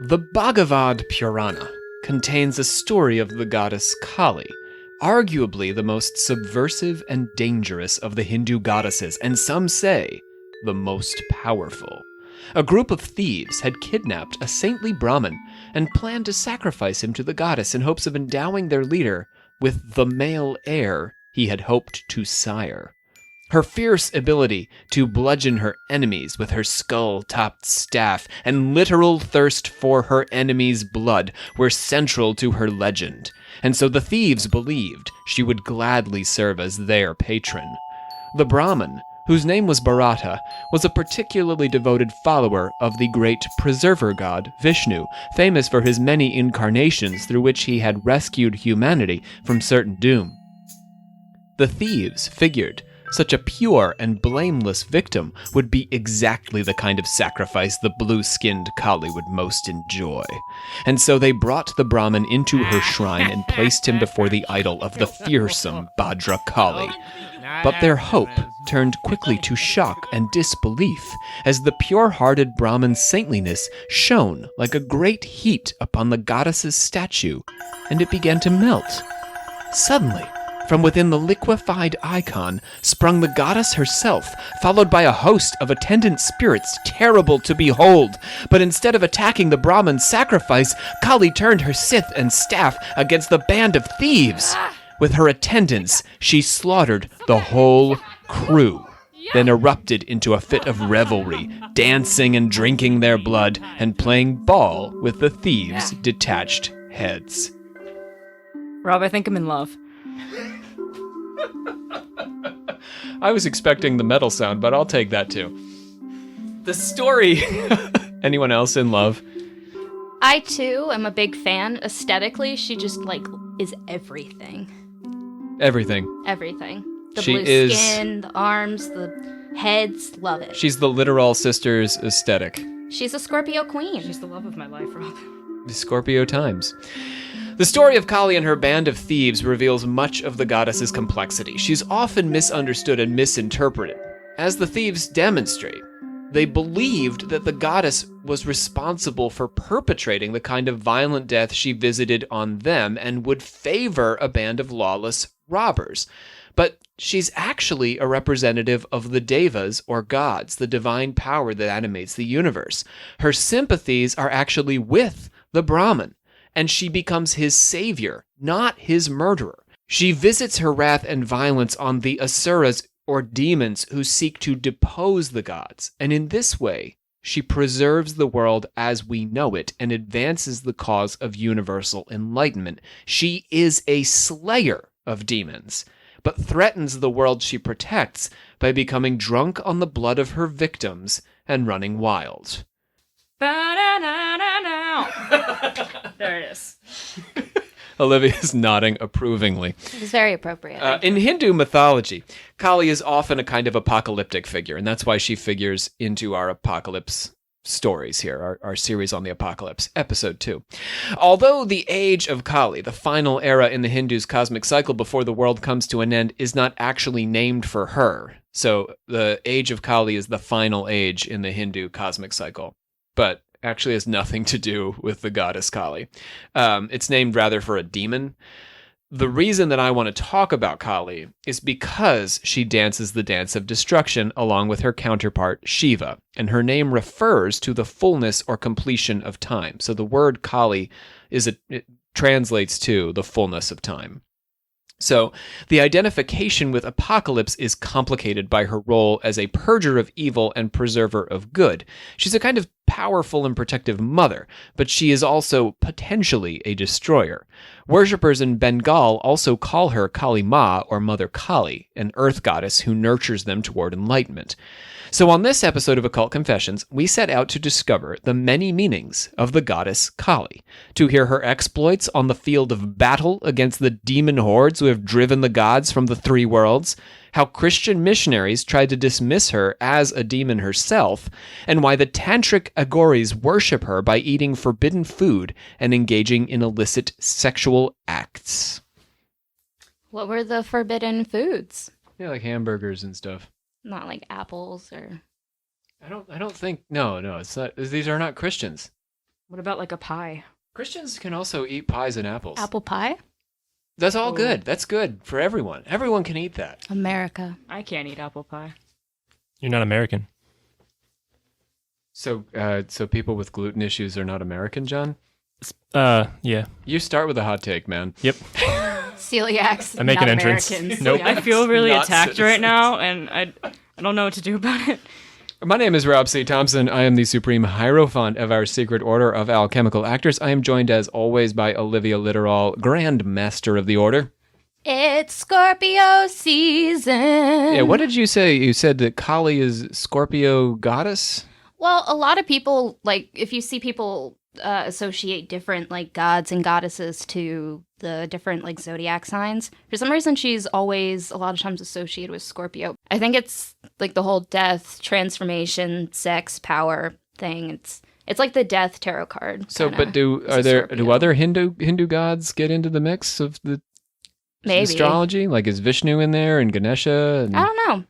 The Bhagavad Purana contains a story of the goddess Kali, arguably the most subversive and dangerous of the Hindu goddesses, and some say the most powerful. A group of thieves had kidnapped a saintly Brahmin and planned to sacrifice him to the goddess in hopes of endowing their leader with the male heir he had hoped to sire. Her fierce ability to bludgeon her enemies with her skull-topped staff and literal thirst for her enemies' blood were central to her legend, and so the thieves believed she would gladly serve as their patron. The Brahmin, whose name was Bharata, was a particularly devoted follower of the great preserver god Vishnu, famous for his many incarnations through which he had rescued humanity from certain doom. The thieves figured such a pure and blameless victim would be exactly the kind of sacrifice the blue-skinned Kali would most enjoy. And so they brought the Brahmin into her shrine and placed him before the idol of the fearsome Bhadra Kali. But their hope turned quickly to shock and disbelief as the pure-hearted Brahmin's saintliness shone like a great heat upon the goddess's statue, and it began to melt. Suddenly, from within the liquefied icon sprung the goddess herself, followed by a host of attendant spirits terrible to behold. But instead of attacking the Brahmin's sacrifice, Kali turned her scythe and staff against the band of thieves. With her attendants, she slaughtered the whole crew, then erupted into a fit of revelry, dancing and drinking their blood and playing ball with the thieves' detached heads. Rob, I think I'm in love. I was expecting the metal sound, but I'll take that too. The story. Anyone else in love? I too am a big fan. Aesthetically, she just is everything. Everything. Everything. The She blue is- skin, the arms, the heads, love it. She's the literal sister's aesthetic. She's a Scorpio queen. She's the love of my life, Rob. The Scorpio times. The story of Kali and her band of thieves reveals much of the goddess's complexity. She's often misunderstood and misinterpreted. As the thieves demonstrate, they believed that the goddess was responsible for perpetrating the kind of violent death she visited on them and would favor a band of lawless robbers. But she's actually a representative of the devas, or gods, the divine power that animates the universe. Her sympathies are actually with the Brahmin, and she becomes his savior, not his murderer. She visits her wrath and violence on the asuras, or demons, who seek to depose the gods, and in this way, she preserves the world as we know it and advances the cause of universal enlightenment. She is a slayer of demons, but threatens the world she protects by becoming drunk on the blood of her victims and running wild. There it is. Olivia's nodding approvingly. It's very appropriate. In Hindu mythology, Kali is often a kind of apocalyptic figure, and that's why she figures into our apocalypse stories here, our series on the apocalypse, episode 2. Although the age of Kali, the final era in the Hindus' cosmic cycle before the world comes to an end, is not actually named for her. So the age of Kali is the final age in the Hindu cosmic cycle, but actually has nothing to do with the goddess Kali. It's named rather for a demon. The reason that I want to talk about Kali is because she dances the dance of destruction along with her counterpart Shiva, and her name refers to the fullness or completion of time. So the word Kali it translates to the fullness of time. So the identification with Apocalypse is complicated by her role as a purger of evil and preserver of good. She's a kind of powerful and protective mother, but she is also potentially a destroyer. Worshippers in Bengal also call her Kali Ma, or Mother Kali, an earth goddess who nurtures them toward enlightenment. So on this episode of Occult Confessions, we set out to discover the many meanings of the goddess Kali, to hear her exploits on the field of battle against the demon hordes who have driven the gods from the three worlds, how Christian missionaries tried to dismiss her as a demon herself, and why the Tantric agoris worship her by eating forbidden food and engaging in illicit sexual acts. What were the forbidden foods? Yeah, like hamburgers and stuff. Not like apples or... I don't think. No, it's not. These are not Christians. What about like a pie? Christians can also eat pies and apples. Apple pie? That's all good. That's good for everyone. Everyone can eat that. America. I can't eat apple pie. You're not American. So people with gluten issues are not American, John? Yeah. You start with a hot take, man. Yep. Celiacs. I make not an entrance. Americans. Nope. I feel really Not attacked citizens. right now, and I don't know what to do about it. My name is Rob C. Thompson. I am the Supreme Hierophant of our Secret Order of Alchemical Actors. I am joined, as always, by Olivia Litteral, Grand Master of the Order. It's Scorpio season. Yeah, what did you say? You said that Kali is Scorpio goddess? Well, a lot of people, like, if you see people associate different, like, gods and goddesses to the different, like, zodiac signs, for some reason she's always, a lot of times, associated with Scorpio. I think it's, like, the whole death, transformation, sex, power thing. It's like the death tarot card. So, kinda. but do Scorpio. other Hindu gods get into the mix of the Maybe. astrology? Like, is Vishnu in there and Ganesha? And... I don't know.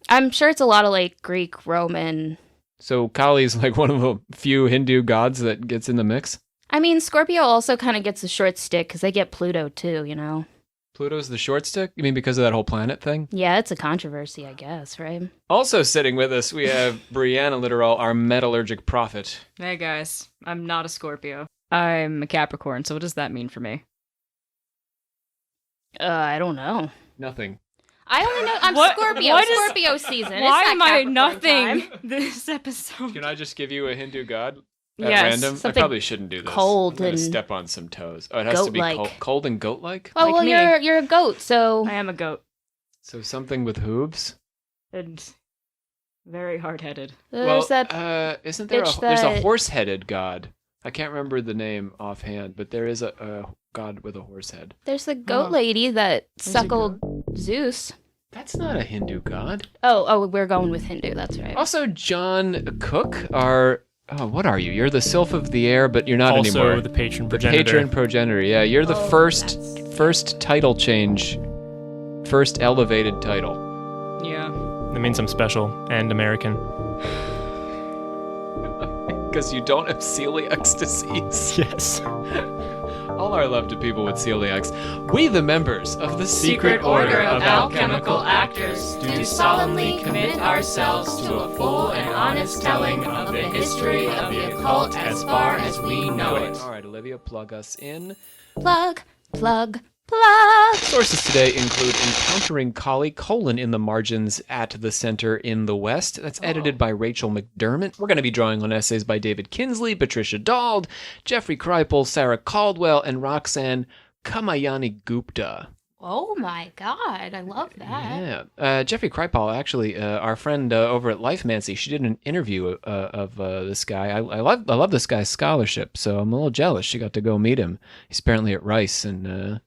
I'm sure it's a lot of, like, Greek, Roman. So Kali's like one of the few Hindu gods that gets in the mix? I mean, Scorpio also kind of gets a short stick because they get Pluto too, you know? Pluto's the short stick? You mean because of that whole planet thing? Yeah, it's a controversy, I guess, right? Also sitting with us, we have Brianna Litteral, our metallurgic prophet. Hey guys, I'm not a Scorpio. I'm a Capricorn, so what does that mean for me? I don't know. Nothing. I only know I'm What- Scorpio. why does- Scorpio season. Why It's am not I Capricorn nothing time. this episode? Can I just give you a Hindu god at Yes, random? I something probably shouldn't do this. cold I'm gonna and step on some toes. Oh, it has to be goat-like. cold and goat-like? Oh, Like well, me. you're a goat, so I am a goat So something with hooves? and very hard-headed. there's that. Isn't there bitch there's a that- horse-headed god? I can't remember the name offhand, but there is a god with a horse head. There's the goat Oh. lady that There's a suckled Zeus. That's not a Hindu god. Oh, we're going with Hindu. That's right. Also, John Cook, what are you? You're the sylph of the air, but you're not Also anymore. the patron The progenitor. patron progenitor. Yeah, you're the Oh, first that's- title change, first elevated title. Yeah. That means I'm special and American. Because you don't have celiac disease. Yes. All our love to people with celiacs. We, the members of the Secret Order of Alchemical Actors, do solemnly commit ourselves to a full and honest telling of the history of the occult as far as we know it. All right, Olivia, plug us in. Plug. Sources today include Encountering Kali, in the margins, at the center in the west. That's edited by Rachel McDermott. We're going to be drawing on essays by David Kinsley, Patricia Dald, Jeffrey Kripal, Sarah Caldwell, and Roxanne Kamayani Gupta. Oh my God, I love that. Yeah. Jeffrey Kripal, actually, our friend over at Life Mancy, she did an interview of this guy. I love this guy's scholarship, so I'm a little jealous she got to go meet him. He's apparently at Rice, and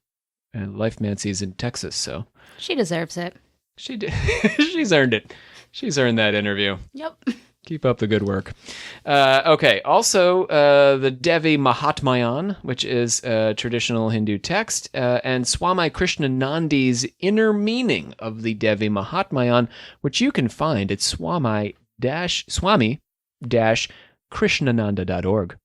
Life Mancy's in Texas, so She deserves it. she did. She's earned it. She's earned that interview. Yep. Keep up the good work. Okay, also the Devi Mahatmya, which is a traditional Hindu text, and Swami Krishnanandi's Inner Meaning of the Devi Mahatmya, which you can find at swami-krishnananda.org.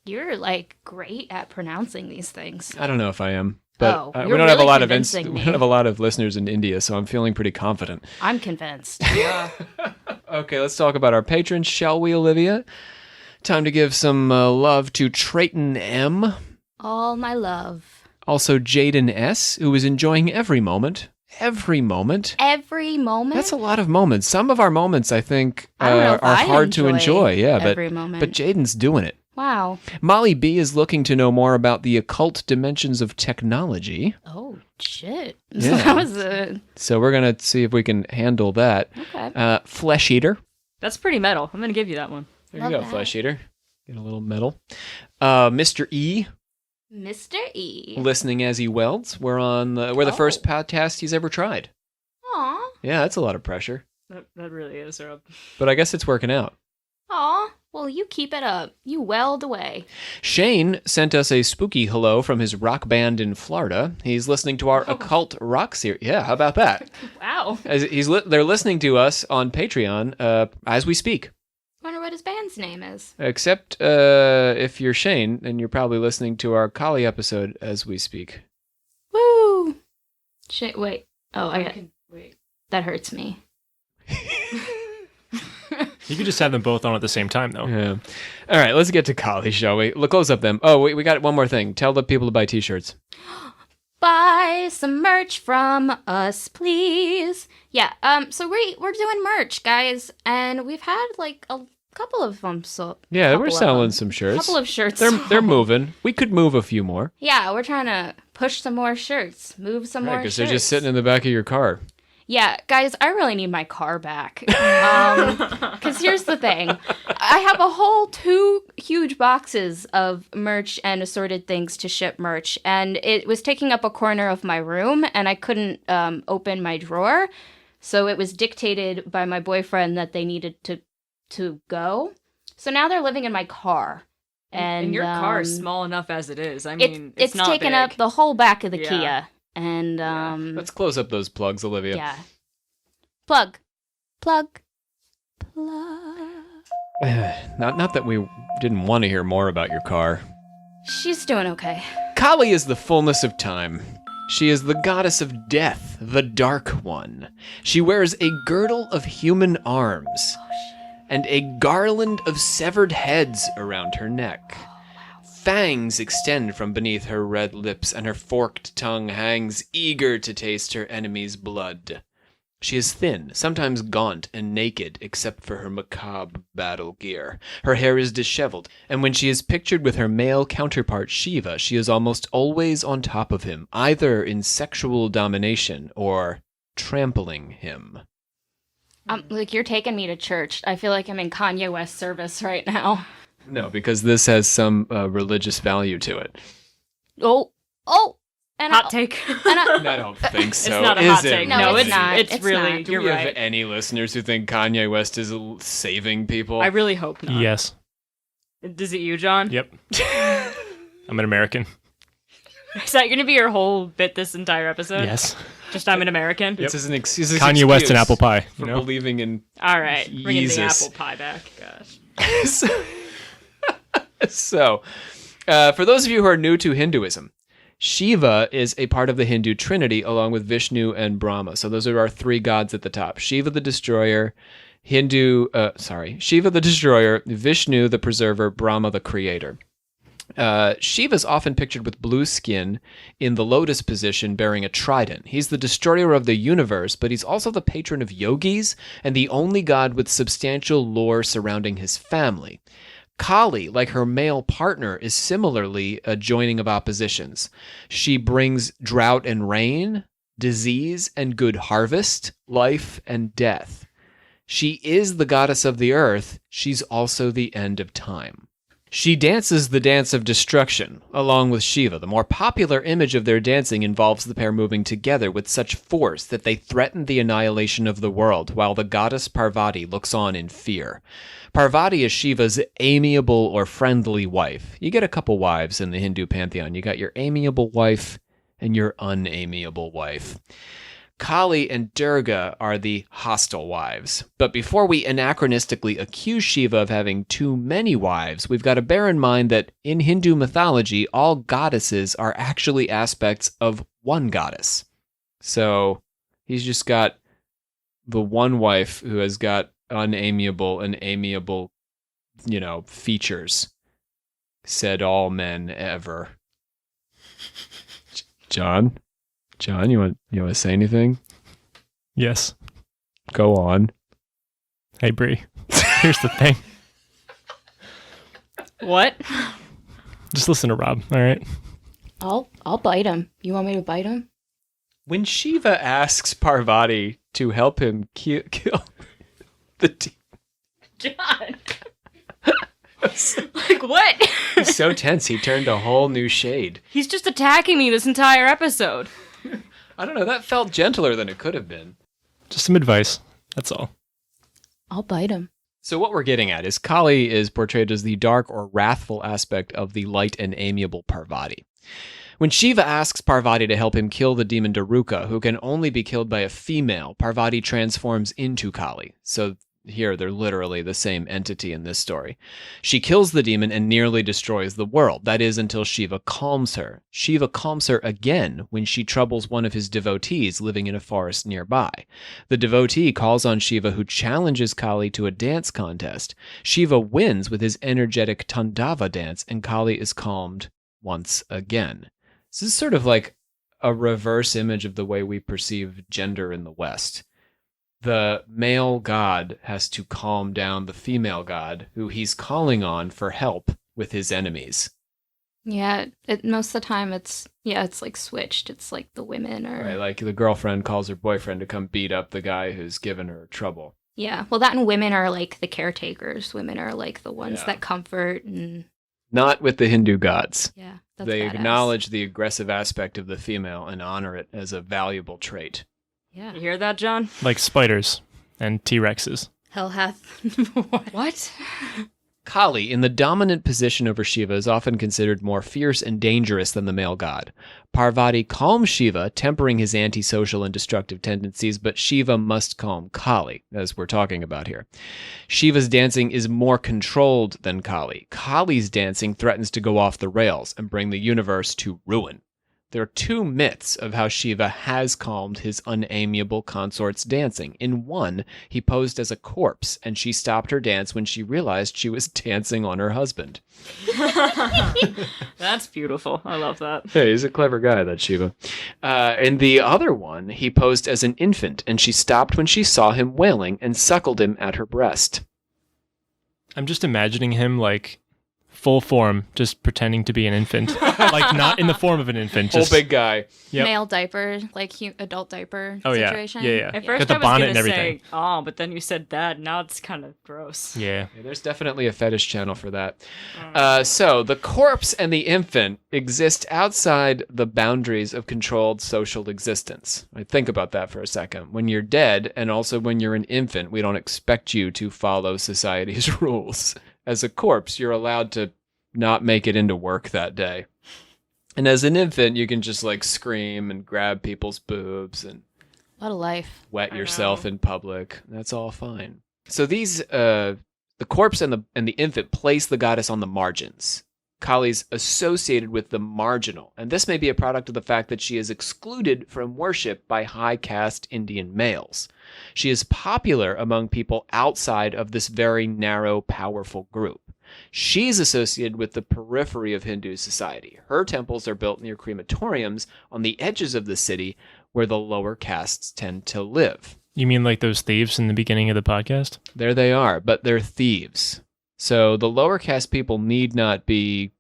You're like great at pronouncing these things. I don't know if I am, but we you're don't have a really lot of convincing we me. don't have a lot of listeners in India, so I'm feeling pretty confident. I'm convinced. Yeah. Okay, let's talk about our patrons, shall we, Olivia? Time to give some love to Trayton M. All my love. Also, Jaden S., who is enjoying every moment. Every moment. Every moment. That's a lot of moments. Some of our moments, I think, I don't know if are I hard to enjoy. Yeah, every moment. but Jaden's doing it. Wow. Molly B. is looking to know more about the occult dimensions of technology. Oh shit. Yeah. That was a So we're going to see if we can handle that. okay. Flesh Eater. That's pretty metal. I'm gonna give you that one. There Love you go, that. Flesh Eater. Get a little medal. Mr. E. Mr. E. Listening as he welds. We're the first podcast he's ever tried. Aw. Yeah, that's a lot of pressure. That really is, Rob. But I guess it's working out. Aw. Well, you keep it up. You weld away. Shane sent us a spooky hello from his rock band in Florida. He's listening to our occult rock series. Yeah, how about that? Wow. They're listening to us on Patreon as we speak. Wonder what his band's its name is. Except if you're Shane, and you're probably listening to our Kali episode as we speak. Woo! Shit, wait. Oh, wait. That hurts me. You could just have them both on at the same time, though. Yeah. All right, let's get to Kali, shall we? Look, close up them. Oh, wait, we got one more thing. Tell the people to buy t-shirts. Buy some merch from us, please. Yeah, so we're doing merch, guys, and we've had like a couple of them. So Yeah, we're selling them. some shirts. Couple of shirts. They're moving. We could move a few more. Yeah, we're trying to push some more shirts, move some more Because shirts. they're just sitting in the back of your car. Yeah, guys, I really need my car back. Because here's the thing. I have a whole 2 huge boxes of merch and assorted things to ship merch. And it was taking up a corner of my room, and I couldn't open my drawer. So it was dictated by my boyfriend that they needed to go. So now they're living in my car. And your car is small enough as it is. I mean, it's not taken big. up the whole back of the Yeah. Kia. And Let's close up those plugs, Olivia. yeah. Plug. Not that we didn't want to hear more about your car. She's doing okay. Kali is the fullness of time. She is the goddess of death, the Dark One. She wears a girdle of human arms and a garland of severed heads around her neck. Fangs extend from beneath her red lips, and her forked tongue hangs eager to taste her enemy's blood. She is thin, sometimes gaunt and naked, except for her macabre battle gear. Her hair is disheveled, and when she is pictured with her male counterpart Shiva, she is almost always on top of him, either in sexual domination or trampling him. Like, you're taking me to church. I feel like I'm in Kanye West service right now. No, because this has some religious value to it. Oh, and Hot take. I don't think so. It's not a is hot it? take. No, No, it's not. It's It's really. not. Do You're we have right. any listeners who think Kanye West is saving people? I really hope not. Yes. Is it you, John? Yep. I'm an American. Is that going to be your whole bit this entire episode? Yes. Just I'm an American? It's an excuse. Kanye West and apple pie. For You know? believing in. All right. Bringing the Jesus. apple pie back. Gosh. So, for those of you who are new to Hinduism, Shiva is a part of the Hindu trinity along with Vishnu and Brahma. So those are our 3 gods at the top. Shiva the destroyer, Shiva the destroyer, Vishnu the preserver, Brahma the creator. Shiva is often pictured with blue skin in the lotus position bearing a trident. He's the destroyer of the universe, but he's also the patron of yogis and the only god with substantial lore surrounding his family. Kali, like her male partner, is similarly a joining of oppositions. She brings drought and rain, disease and good harvest, life and death. She is the goddess of the earth. She's also the end of time. She dances the dance of destruction, along with Shiva. The more popular image of their dancing involves the pair moving together with such force that they threaten the annihilation of the world, while the goddess Parvati looks on in fear. Parvati is Shiva's amiable or friendly wife. You get a couple wives in the Hindu pantheon. You got your amiable wife and your unamiable wife. Kali and Durga are the hostile wives. But before we anachronistically accuse Shiva of having too many wives, we've got to bear in mind that in Hindu mythology, all goddesses are actually aspects of one goddess. So he's just got the one wife who has got unamiable and amiable, features. Said all men ever. John, you want to say anything? Yes. Go on. Hey, Bree. Here's the thing. What? Just listen to Rob, all right? I'll bite him. You want me to bite him? When Shiva asks Parvati to help him kill the John. Like what? he's so tense, he turned a whole new shade. He's just attacking me this entire episode. I don't know, that felt gentler than it could have been. Just some advice. That's all. I'll bite him. So what we're getting at is Kali is portrayed as the dark or wrathful aspect of the light and amiable Parvati. When Shiva asks Parvati to help him kill the demon Daruka, who can only be killed by a female, Parvati transforms into Kali. So here they're literally the same entity in this story. She kills the demon and nearly destroys the world. That is until Shiva calms her. Shiva calms her again when she troubles one of his devotees living in a forest nearby. The devotee calls on Shiva, who challenges Kali to a dance contest. Shiva wins with his energetic Tandava dance, and Kali is calmed once again. This is sort of like a reverse image of the way we perceive gender in the West. The male god has to calm down the female god, who he's calling on for help with his enemies. Yeah, most of the time it's like switched. It's like the women are... Right, like the girlfriend calls her boyfriend to come beat up the guy who's given her trouble. Yeah, well, that and women are like the caretakers. Women are like the ones that comfort and... Not with the Hindu gods. Yeah, that's They badass. acknowledge the aggressive aspect of the female and honor it as a valuable trait. Yeah. You hear that, John? Like spiders and T-Rexes. Hell hath... What? Kali, in the dominant position over Shiva, is often considered more fierce and dangerous than the male god. Parvati calms Shiva, tempering his antisocial and destructive tendencies, but Shiva must calm Kali, as we're talking about here. Shiva's dancing is more controlled than Kali. Kali's dancing threatens to go off the rails and bring the universe to ruin. There are two myths of how Shiva has calmed his unamiable consort's dancing. In one, he posed as a corpse, and she stopped her dance when she realized she was dancing on her husband. That's beautiful. I love that. Hey, he's a clever guy, that Shiva. In the other one, he posed as an infant, and she stopped when she saw him wailing and suckled him at her breast. I'm just imagining him like full form, just pretending to be an infant. Like not in the form of an infant. Whole Just, big guy. Yep. Male diaper, like adult diaper Oh, yeah. situation. Yeah. At first Got the I was bonnet going and to everything. say, oh, but then you said that. Now it's kind of gross. Yeah. Yeah, there's definitely a fetish channel for that. So the corpse and the infant exist outside the boundaries of controlled social existence. Think about that for a second. When you're dead, and also when you're an infant, we don't expect you to follow society's rules. As a corpse, you're allowed to not make it into work that day. And as an infant, you can just like scream and grab people's boobs and What a life. wet I yourself know. in public. That's all fine. So these, the corpse and the infant place the goddess on the margins. Kali's associated with the marginal, and this may be a product of the fact that she is excluded from worship by high caste Indian males. She is popular among people outside of this very narrow, powerful group. She's associated with the periphery of Hindu society. Her temples are built near crematoriums on the edges of the city where the lower castes tend to live. You mean like those thieves in the beginning of the podcast? There they are, but they're thieves. So the lower caste people need not be...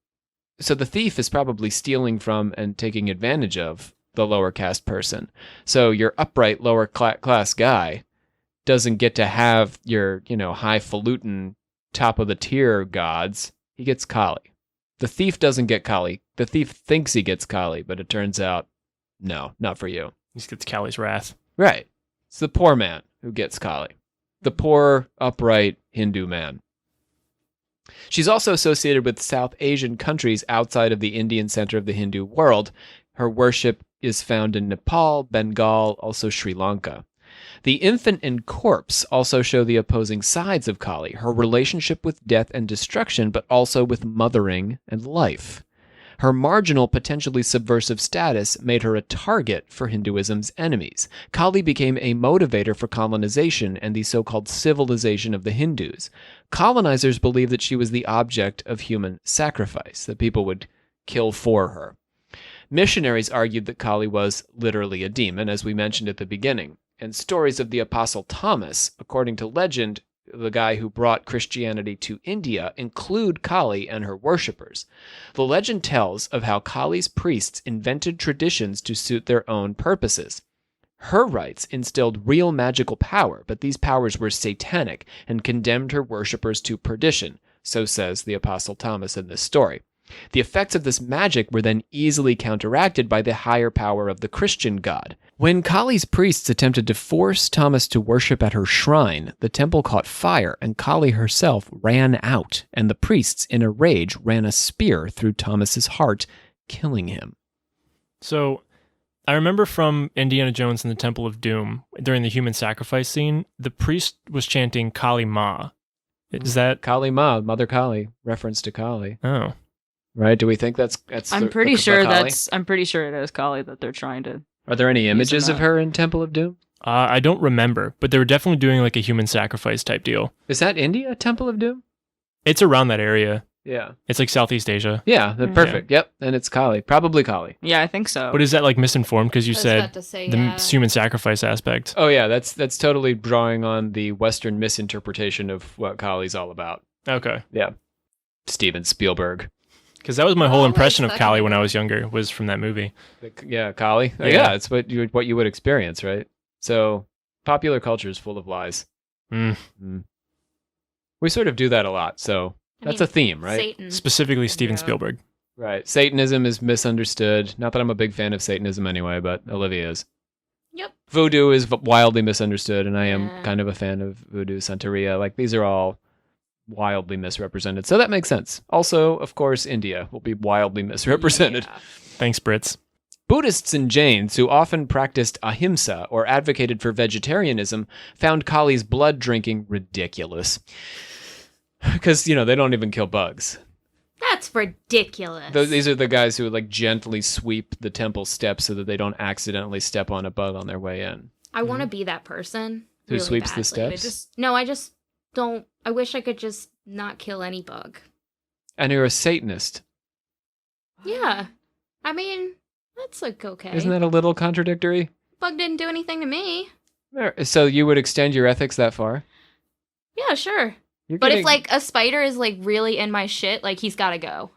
So the thief is probably stealing from and taking advantage of the lower caste person. So your upright lower class guy doesn't get to have your, highfalutin top of the tier gods. He gets Kali. The thief doesn't get Kali. The thief thinks he gets Kali, but it turns out, no, not for you. He just gets Kali's wrath. Right. It's the poor man who gets Kali. The poor, upright Hindu man. She's also associated with South Asian countries outside of the Indian center of the Hindu world. Her worship is found in Nepal, Bengal, also Sri Lanka. The infant and corpse also show the opposing sides of Kali, her relationship with death and destruction, but also with mothering and life. Her marginal, potentially subversive status made her a target for Hinduism's enemies. Kali became a motivator for colonization and the so-called civilization of the Hindus. Colonizers believed that she was the object of human sacrifice, that people would kill for her. Missionaries argued that Kali was literally a demon, as we mentioned at the beginning. And stories of the Apostle Thomas, according to legend, the guy who brought Christianity to India, include Kali and her worshippers. The legend tells of how Kali's priests invented traditions to suit their own purposes. Her rites instilled real magical power, but these powers were satanic and condemned her worshippers to perdition, so says the Apostle Thomas in this story. The effects of this magic were then easily counteracted by the higher power of the Christian god. When Kali's priests attempted to force Thomas to worship at her shrine, the temple caught fire and Kali herself ran out, and the priests, in a rage, ran a spear through Thomas's heart, killing him. So I remember from Indiana Jones and the Temple of Doom, during the human sacrifice scene, the priest was chanting Kali Ma. Is that... Kali Ma, Mother Kali, reference to Kali. Oh. Right? Do we think that's I'm pretty sure Kali? I'm pretty sure it is Kali that they're trying to. Are there any images Using of that. her in Temple of Doom? I don't remember, but they were definitely doing like a human sacrifice type deal. Is that India, Temple of Doom? It's around that area. Yeah. It's like Southeast Asia. Yeah, perfect. Yep, and it's Kali. Probably Kali. Yeah, I think so. But is that like misinformed because you I was said about to say, the yeah. human sacrifice aspect? Oh yeah, that's totally drawing on the Western misinterpretation of what Kali's all about. Okay. Yeah. Steven Spielberg. Because that was my whole Oh, impression of that's Kali fucking when I was younger, was from that movie. Yeah, Kali. Yeah. Yeah, it's what you would experience, right? So popular culture is full of lies. Mm. We sort of do that a lot, so that's a theme, right? Satan. Specifically Steven Yeah. Spielberg. Right. Satanism is misunderstood. Not that I'm a big fan of Satanism anyway, but Olivia is. Yep. Voodoo is wildly misunderstood, and I am Yeah. kind of a fan of voodoo, Santeria. Like, these are all wildly misrepresented. So that makes sense. Also, of course, India will be wildly misrepresented. Yeah. Thanks, Brits. Buddhists and Jains, who often practiced ahimsa or advocated for vegetarianism, found Kali's blood drinking ridiculous. Because, they don't even kill bugs. That's ridiculous. These are the guys who would like gently sweep the temple steps so that they don't accidentally step on a bug on their way in. I want to be that person. Who really sweeps the badly. steps? I just don't. I wish I could just not kill any bug. And you're a Satanist. Yeah. I mean, that's like okay. Isn't that a little contradictory? Bug didn't do anything to me. So you would extend your ethics that far? Yeah, sure. You're But getting- if like a spider is like really in my shit, like he's gotta go.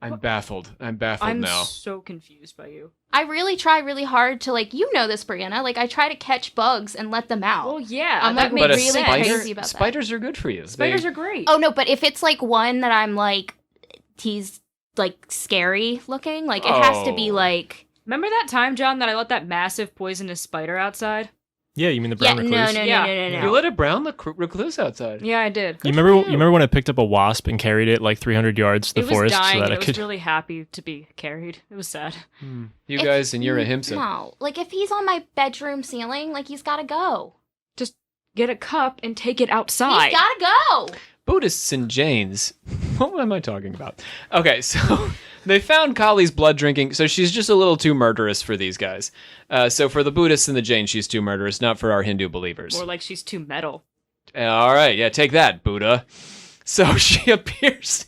I'm baffled. I'm baffled I'm now. so confused by you. I really try really hard to like, this, Brianna. Like I try to catch bugs and let them out. Well, yeah, I'm, that like, But a makes really sense. crazy about that. spiders are good for you. Spiders are great. Oh no, but if it's like one that I'm like, he's like scary looking, like it has to be Oh. like. Remember that time, John, that I let that massive poisonous spider outside? Yeah, you mean the Yeah, brown no, recluse? no, Yeah. no, no, no, You no. let a brown recluse outside. Yeah, I did. You remember when I picked up a wasp and carried it like 300 yards to It the was forest dying, so that and I it was could... really happy to be carried. It was sad. You If- guys and your ahimsa. No, like if he's on my bedroom ceiling, like he's gotta go. Get a cup and take it outside. He's gotta go. Buddhists and Jains. What am I talking about? Okay, so they found Kali's blood drinking. So she's just a little too murderous for these guys. So for the Buddhists and the Jains, she's too murderous, not for our Hindu believers. More like she's too metal. All right, yeah, take that, Buddha. So she appears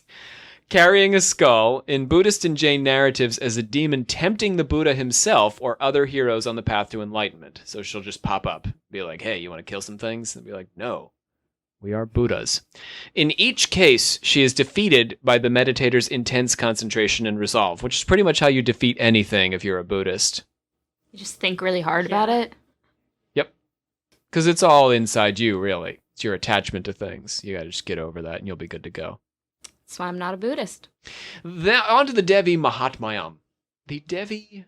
carrying a skull in Buddhist and Jain narratives as a demon tempting the Buddha himself or other heroes on the path to enlightenment. So she'll just pop up, be like, hey, you want to kill some things? And be like, no, we are Buddhas. In each case, she is defeated by the meditator's intense concentration and resolve, which is pretty much how you defeat anything if you're a Buddhist. You just think really hard about it. Because it's all inside you, really. It's your attachment to things. You got to just get over that and you'll be good to go. That's why I'm not a Buddhist. Then on to the Devi Mahatmya. The Devi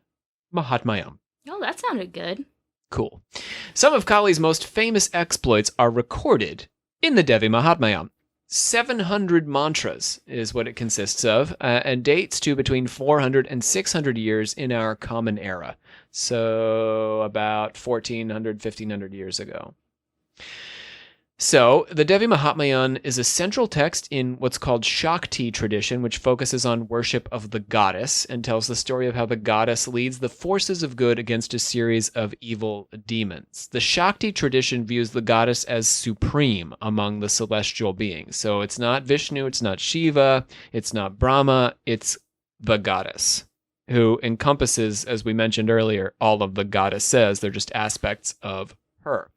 Mahatmya. Oh, that sounded good. Cool. Some of Kali's most famous exploits are recorded in the Devi Mahatmya. 700 mantras is what it consists of, and dates to between 400 and 600 years in our common era. So about 1400, 1500 years ago. So, the Devi Mahatmya is a central text in what's called Shakti tradition, which focuses on worship of the goddess and tells the story of how the goddess leads the forces of good against a series of evil demons. The Shakti tradition views the goddess as supreme among the celestial beings. So, it's not Vishnu, it's not Shiva, it's not Brahma, it's the goddess, who encompasses, as we mentioned earlier, all of the goddesses. They're just aspects of her.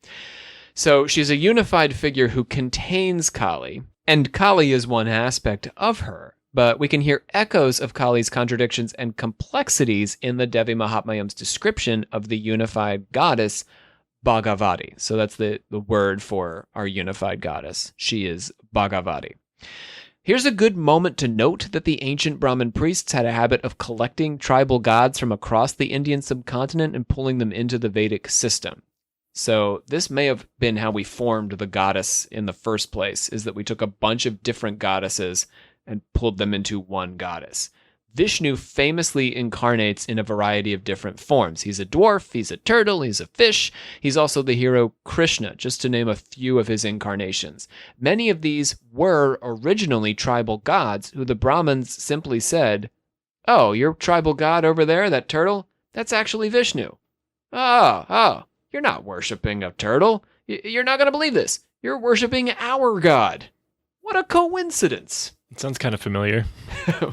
So she's a unified figure who contains Kali, and Kali is one aspect of her, but we can hear echoes of Kali's contradictions and complexities in the Devi Mahatmya's description of the unified goddess, Bhagavati. So that's the word for our unified goddess. She is Bhagavati. Here's a good moment to note that the ancient Brahmin priests had a habit of collecting tribal gods from across the Indian subcontinent and pulling them into the Vedic system. So this may have been how we formed the goddess in the first place, is that we took a bunch of different goddesses and pulled them into one goddess. Vishnu famously incarnates in a variety of different forms. He's a dwarf, he's a turtle, he's a fish. He's also the hero Krishna, just to name a few of his incarnations. Many of these were originally tribal gods who the Brahmins simply said, "Oh, your tribal god over there, that turtle? That's actually Vishnu." Oh, you're not worshiping a turtle. You're not going to believe this. You're worshiping our god. What a coincidence. It sounds kind of familiar.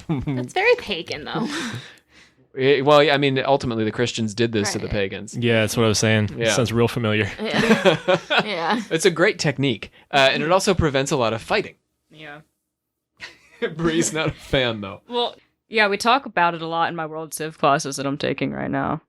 That's very pagan, though. Well, I mean, ultimately the Christians did this to the pagans. Yeah, that's what I was saying. Yeah. It sounds real familiar. Yeah. It's a great technique, and it also prevents a lot of fighting. Yeah. Bree's not a fan, though. Well, yeah, we talk about it a lot in my World Civ classes that I'm taking right now.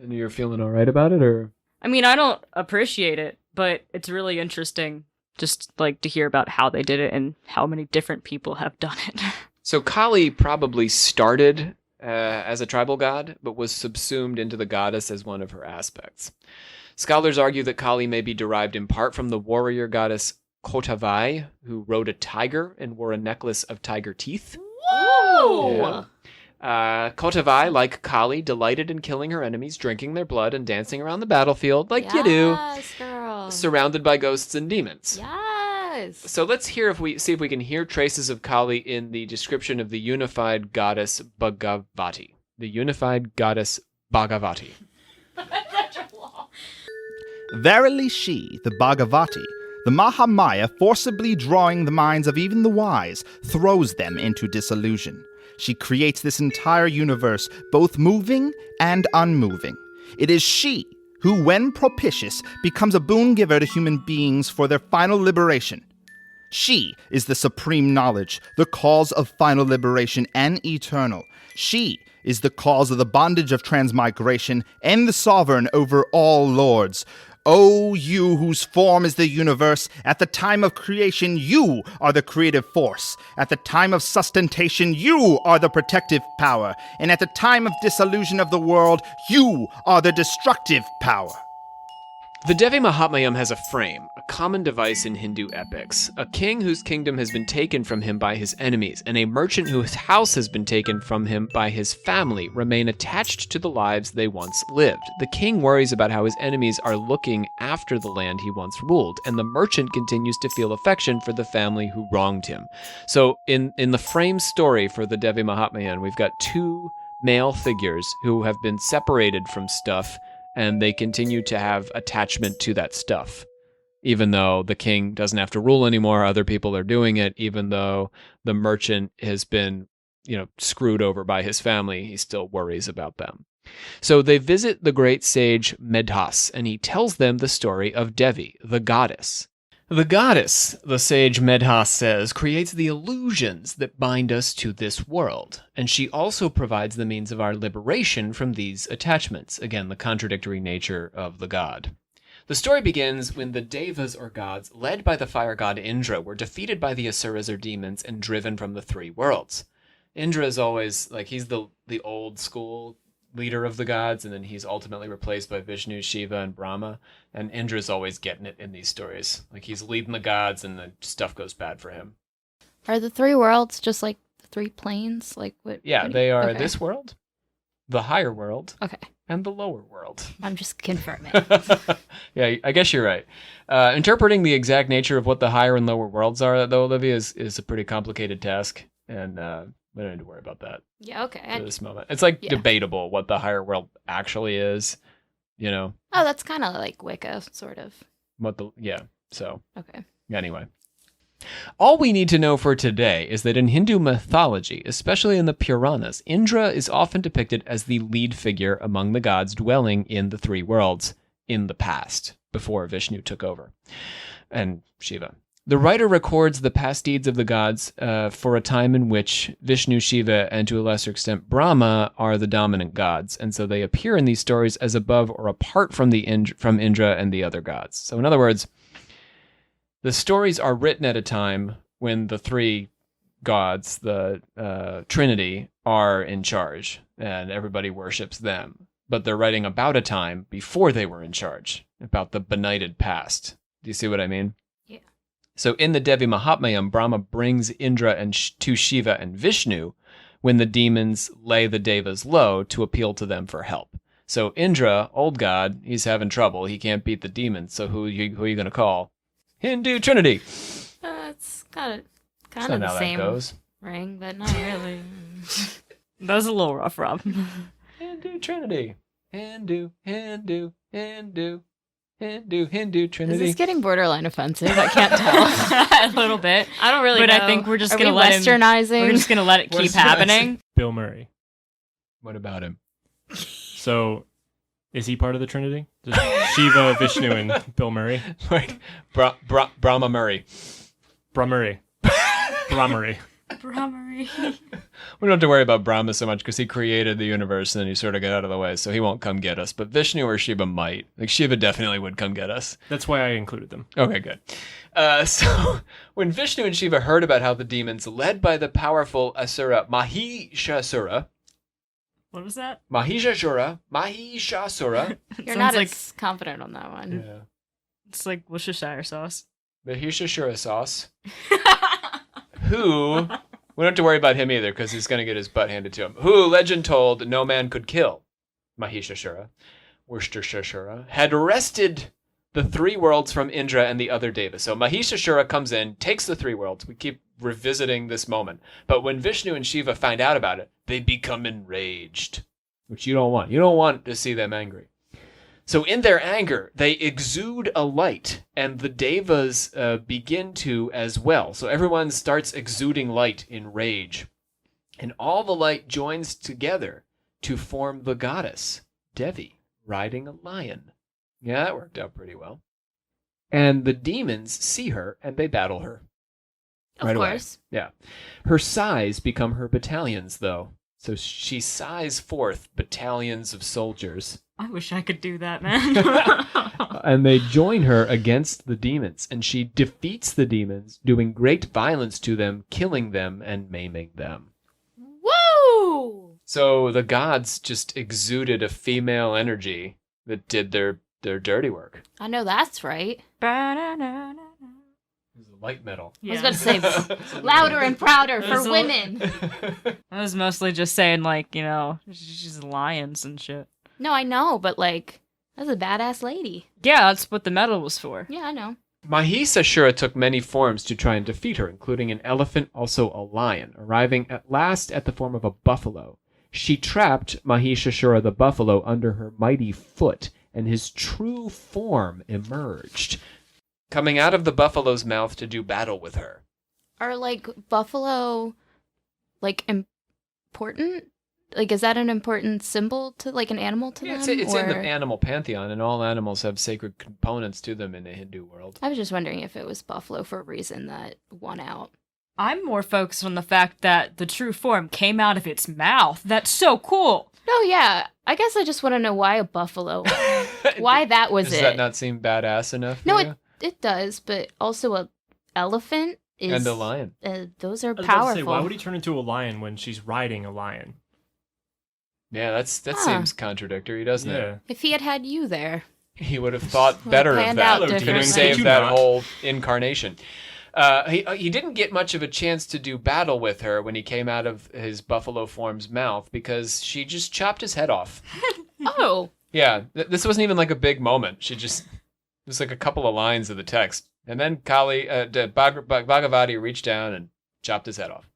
And you're feeling all right about it, or? I mean, I don't appreciate it, but it's really interesting just like to hear about how they did it and how many different people have done it. So Kali probably started as a tribal god, but was subsumed into the goddess as one of her aspects. Scholars argue that Kali may be derived in part from the warrior goddess Kotavai, who rode a tiger and wore a necklace of tiger teeth. Whoa! Kotavai, like Kali, delighted in killing her enemies, drinking their blood, and dancing around the battlefield like you do, Yes, girl. surrounded by ghosts and demons. Yes. So let's see if we can hear traces of Kali in the description of the unified goddess Bhagavati. The unified goddess Bhagavati. Verily she, the Bhagavati, the Mahamaya, forcibly drawing the minds of even the wise, throws them into disillusion. She creates this entire universe, both moving and unmoving. It is she who, when propitious, becomes a boon giver to human beings for their final liberation. She is the supreme knowledge, the cause of final liberation and eternal. She is the cause of the bondage of transmigration and the sovereign over all lords. O you whose form is the universe, at the time of creation you are the creative force. At the time of sustentation you are the protective power. And at the time of dissolution of the world you are the destructive power. The Devi Mahatmya has a frame, a common device in Hindu epics. A king whose kingdom has been taken from him by his enemies, and a merchant whose house has been taken from him by his family remain attached to the lives they once lived. The king worries about how his enemies are looking after the land he once ruled, and the merchant continues to feel affection for the family who wronged him. So in the frame story for the Devi Mahatmya, we've got two male figures who have been separated from stuff, and they continue to have attachment to that stuff. Even though the king doesn't have to rule anymore, other people are doing it. Even though the merchant has been, screwed over by his family, he still worries about them. So they visit the great sage Medhas, and he tells them the story of Devi, the goddess. The goddess, the sage Medhas says, creates the illusions that bind us to this world, and she also provides the means of our liberation from these attachments. Again, the contradictory nature of the god. The story begins when the Devas, or gods, led by the fire god Indra, were defeated by the Asuras, or demons, and driven from the three worlds. Indra is always, he's the old school leader of the gods, and then he's ultimately replaced by Vishnu, Shiva, and Brahma. And Indra's always getting it in these stories. He's leading the gods, and the stuff goes bad for him. Are the three worlds just like the three planes? Yeah, they are okay. this world, the higher world, Okay. and the lower world. I'm just confirming. Yeah, I guess you're right. Interpreting the exact nature of what the higher and lower worlds are, though, Olivia, is a pretty complicated task, and we don't need to worry about that. Yeah, okay. At this moment. It's Yeah. debatable what the higher world actually is, Oh, that's kind of like Wicca, sort of. So Okay. anyway. All we need to know for today is that in Hindu mythology, especially in the Puranas, Indra is often depicted as the lead figure among the gods dwelling in the three worlds in the past, before Vishnu took over, and Shiva. The writer records the past deeds of the gods for a time in which Vishnu, Shiva, and to a lesser extent Brahma are the dominant gods, and so they appear in these stories as above or apart from from Indra and the other gods. So in other words, the stories are written at a time when the three gods, the Trinity, are in charge, and everybody worships them. But they're writing about a time before they were in charge, about the benighted past. Do you see what I mean? So in the Devi Mahatmya, Brahma brings Indra to Shiva and Vishnu when the demons lay the devas low to appeal to them for help. So Indra, old god, he's having trouble. He can't beat the demons. So who are you going to call? Hindu Trinity. It's kind of That's not the how same that goes. ring, but not really. That was a little rough, Rob. Hindu Trinity. Hindu Trinity. Is this getting borderline offensive? I can't tell. A little bit. I don't really But know. I think we're just Are gonna we let him. westernizing. We're just gonna let it keep Westernizing. happening. Bill Murray. What about him? So, is he part of the Trinity? Just Shiva, Vishnu, and Bill Murray? Like Brahma Murray. Brahmurray. Brahmurray. Brahmari. We don't have to worry about Brahma so much because he created the universe and then he sort of got out of the way, so he won't come get us. But Vishnu or Shiva might. Like Shiva definitely would come get us. That's why I included them. Okay, good. So when Vishnu and Shiva heard about how the demons, led by the powerful Asura Mahishasura, What was that? Mahishasura, You're Sounds not like- as confident on that one. yeah, It's like Worcestershire sauce. Mahishasura sauce, who, we don't have to worry about him either because he's going to get his butt handed to him, who, legend told, no man could kill. Mahishasura, Worcestershire, had wrested the three worlds from Indra and the other devas. So Mahishasura comes in, takes the three worlds. We keep revisiting this moment. But when Vishnu and Shiva find out about it, they become enraged, which you don't want. You don't want to see them angry. So in their anger, they exude a light, and the devas begin to as well. So everyone starts exuding light in rage. And all the light joins together to form the goddess, Devi, riding a lion. Yeah, that worked out pretty well. And the demons see her, and they battle her. Of Right away. course. Yeah. Her sighs become her battalions, though. So she sighs forth battalions of soldiers. I wish I could do that, man. And they join her against the demons, and she defeats the demons, doing great violence to them, killing them and maiming them. Woo! So the gods just exuded a female energy that did their dirty work. I know that's right. It was light metal. I was about to say louder and prouder for There's a- women. I was mostly just saying, like, you know, she's lions and shit. No, I know, but like, that's a badass lady. Yeah, that's what the medal was for. Yeah, I know. Mahishasura took many forms to try and defeat her, including an elephant, also a lion, arriving at last at the form of a buffalo. She trapped Mahishasura the buffalo under her mighty foot, and his true form emerged, coming out of the buffalo's mouth to do battle with her. Are like buffalo like important? Like, is that an important symbol to like an animal to Yeah, them? it's in the or- animal pantheon, and all animals have sacred components to them in the Hindu world. I was just wondering if it was buffalo for a reason that won out. I'm more focused on the fact that the true form came out of its mouth. That's so cool. No, yeah. I guess I just want to know why a buffalo. Why that was Does it. that not seem badass enough? No, for you? it does, but also a elephant is And a lion. Those are I was about to powerful. say, why would he turn into a lion when she's riding a lion? Yeah, that Huh. seems contradictory, doesn't Yeah. it? If he had had you there. He would have thought better of planned that. out Could have differently. saved Did you that not? whole incarnation. He didn't get much of a chance to do battle with her when he came out of his buffalo form's mouth because she just chopped his head off. Oh. Yeah, this wasn't even like a big moment. She just, it was like a couple of lines of the text. And then Bhagavati reached down and chopped his head off.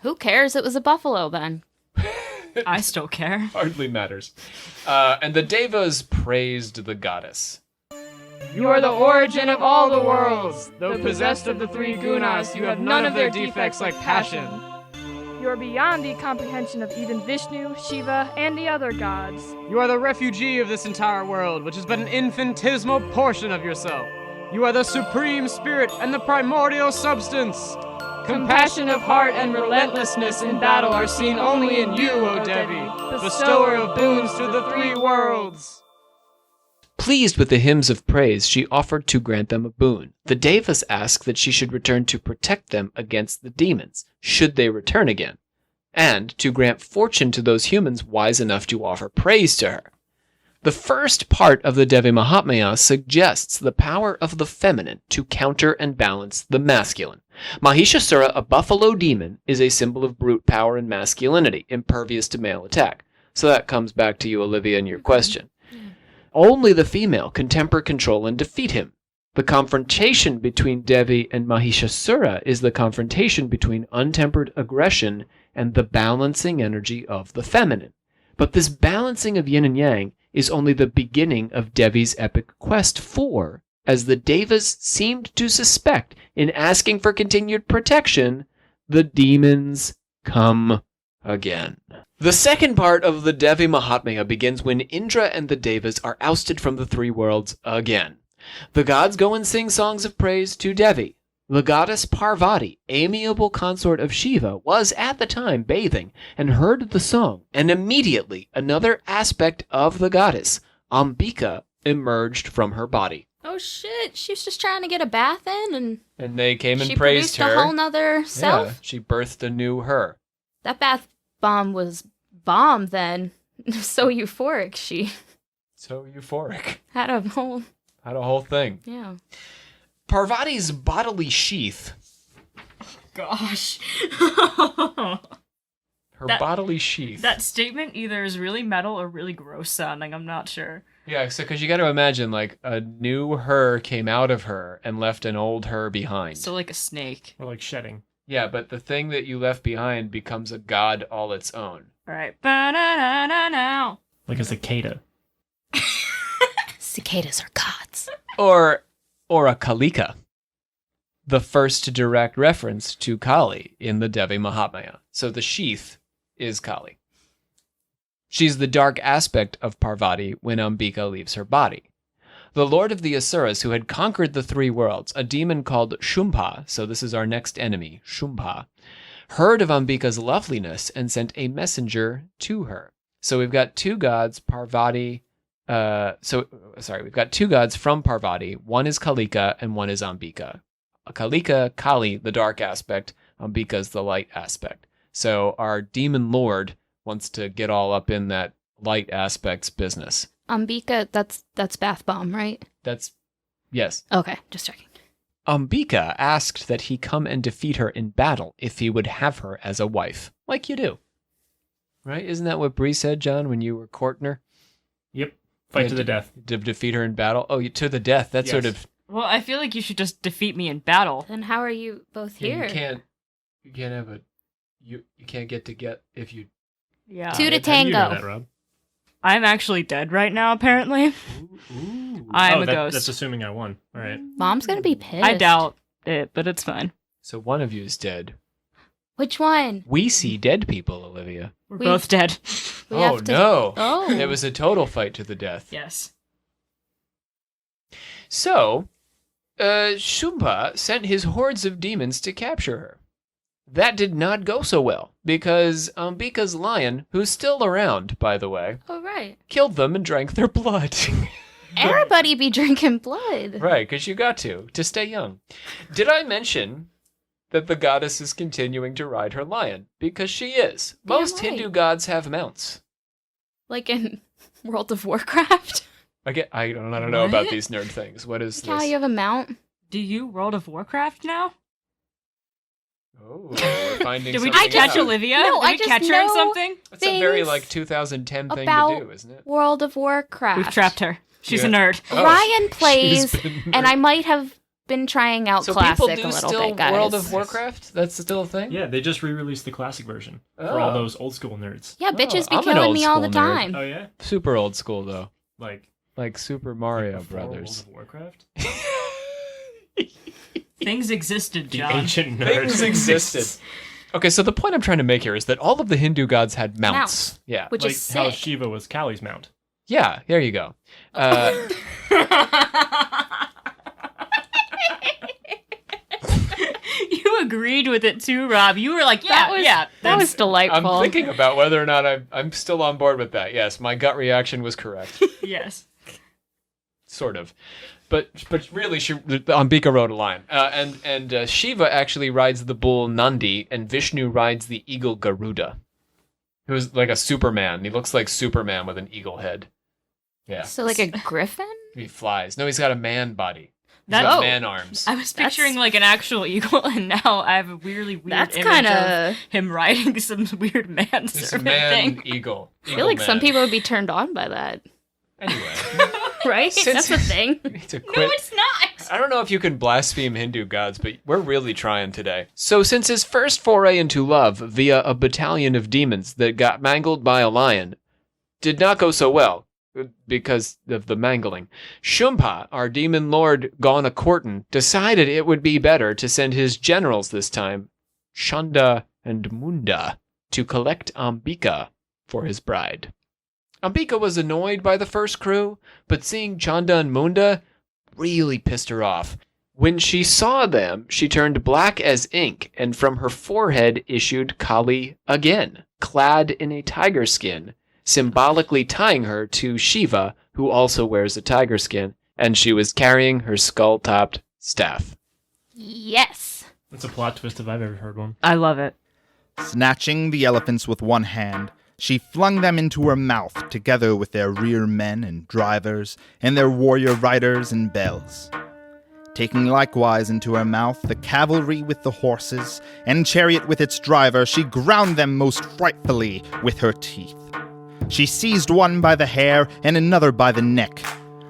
Who cares? It was a buffalo then. I still care. Hardly matters. And the devas praised the goddess. You are the origin of all the worlds. Though possessed of the three gunas, you have none of their defects like passion. You are beyond the comprehension of even Vishnu, Shiva, and the other gods. You are the refugee of this entire world, which is but an infinitesimal portion of yourself. You are the supreme spirit and the primordial substance. Compassion of heart and relentlessness in battle are seen only in you, O Devi, bestower of boons to the three worlds. Pleased with the hymns of praise, she offered to grant them a boon. The devas asked that she should return to protect them against the demons, should they return again, and to grant fortune to those humans wise enough to offer praise to her. The first part of the Devi Mahatmya suggests the power of the feminine to counter and balance the masculine. Mahishasura, a buffalo demon, is a symbol of brute power and masculinity, impervious to male attack. So that comes back to you, Olivia, and your question. Only the female can temper, control, and defeat him. The confrontation between Devi and Mahishasura is the confrontation between untempered aggression and the balancing energy of the feminine. But this balancing of yin and yang is only the beginning of Devi's epic quest, for, as the Devas seemed to suspect in asking for continued protection, the demons come again. The second part of the Devi Mahatmya begins when Indra and the Devas are ousted from the three worlds again. The gods go and sing songs of praise to Devi. The goddess Parvati, amiable consort of Shiva, was at the time bathing and heard the song, and immediately another aspect of the goddess, Ambika, emerged from her body. Oh shit, she was just trying to get a bath in And they came and she praised produced her. a whole nother self? Yeah, she birthed a new her. That bath bomb was bomb then. So euphoric she So euphoric. had a whole, Had a whole thing. yeah. Parvati's bodily sheath. Gosh. Her That- bodily sheath. That statement either is really metal or really gross sounding. I'm not sure. Yeah, so because you got to imagine, like, a new her came out of her and left an old her behind. So like a snake. Or like shedding. Yeah, but the thing that you left behind becomes a god all its own. All right. Ba-na-na-na-now. Like a cicada. Cicadas are gods. Or a Kalika. The first direct reference to Kali in the Devi Mahatmya. So the sheath is Kali. She's the dark aspect of Parvati when Ambika leaves her body. The lord of the Asuras, who had conquered the three worlds, a demon called Shumbha, so this is our next enemy, Shumbha, heard of Ambika's loveliness and sent a messenger to her. So we've got two gods, Parvati. We've got two gods from Parvati. One is Kalika and one is Ambika. Kalika, Kali, the dark aspect. Ambika's the light aspect. So our demon lord wants to get all up in that light aspect's business. Ambika, that's bath bomb, right? Yes. Okay, just checking. Ambika asked that he come and defeat her in battle if he would have her as a wife. Like you do. Right? Isn't that what Bree said, John, when you were courting her? Yep. Fight to the death. To defeat her in battle? Oh, to the death. That's sort of... Well, I feel like you should just defeat me in battle. Then how are you both here? You can't have a... You can't get if you... Yeah. Two to How do you know tango. that, Rob? I'm actually dead right now, apparently. I'm a ghost. That's assuming I won. All right. Mom's gonna be pissed. I doubt it, but it's fine. So one of you is dead. Which one? We see dead people, Olivia. We're We- both dead. We Oh, have to... no. Oh. It was a total fight to the death. Yes. So, Shumbha sent his hordes of demons to capture her. That did not go so well, because Ambika's lion, who's still around, by the way, Oh, right. killed them and drank their blood. Everybody be drinking blood. Right, because you got to stay young. Did I mention that the goddess is continuing to ride her lion? Because she is. Damn Most right. Hindu gods have mounts. Like in World of Warcraft. I don't know about What? these nerd things. What is Cal, this? you have a mount? Do you World of Warcraft now? Oh, we're finding Did we something just catch out. Olivia? No, Did I we just catch her in know- something? That's a very things like 2010 thing about to do, isn't it? World of Warcraft. We've trapped her. She's a Yeah. nerd. Oh, Ryan plays, she's been- and I might have been trying out So Classic people a do little still bit, guys. World of Warcraft? That's still a thing? Yeah, they just re-released the classic version for Oh. all those old school nerds. Yeah, bitches be I'm an killing old me all the school nerd. time. Oh yeah, Super old school though. like Super Mario before Brothers. World of Warcraft. Things existed, The John. ancient nerds Things existed. Okay, so the point I'm trying to make here is that all of the Hindu gods had mounts. Mounts. Yeah. Which like is how sick. Shiva was Kali's mount. Yeah, there you go. You agreed with it too, Rob. You were like, yeah, That was delightful. I'm thinking about whether or not I'm still on board with that. Yes, my gut reaction was correct. yes. Sort of. But really, Ambika rode a lion. And Shiva actually rides the bull Nandi, and Vishnu rides the eagle Garuda, who's like a Superman. He looks like Superman with an eagle head. Yeah. So like a griffin? He flies. No, he's got a man body. He's That- got oh. man arms. I was picturing like an actual eagle, and now I have a weirdly weird That's image kind of of. him riding some weird man This servant man thing. eagle. I feel like some people would be turned on by that, Anyway, right? Since- That's a thing. we need to quit. No, it's not. I don't know if you can blaspheme Hindu gods, but we're really trying today. So since his first foray into love via a battalion of demons that got mangled by a lion did not go so well because of the mangling, Shumpa, our demon lord Gaunakortan, decided it would be better to send his generals this time, Chanda and Munda, to collect Ambika for his bride. Ambika was annoyed by the first crew, but seeing Chanda and Munda really pissed her off. When she saw them, she turned black as ink, and from her forehead issued Kali again, clad in a tiger skin, symbolically tying her to Shiva, who also wears a tiger skin, and she was carrying her skull-topped staff. Yes. That's a plot twist if I've ever heard one. I love it. Snatching the elephants with one hand, she flung them into her mouth together with their rear men and drivers and their warrior riders and bells. Taking likewise into her mouth the cavalry with the horses and chariot with its driver, she ground them most frightfully with her teeth. She seized one by the hair and another by the neck.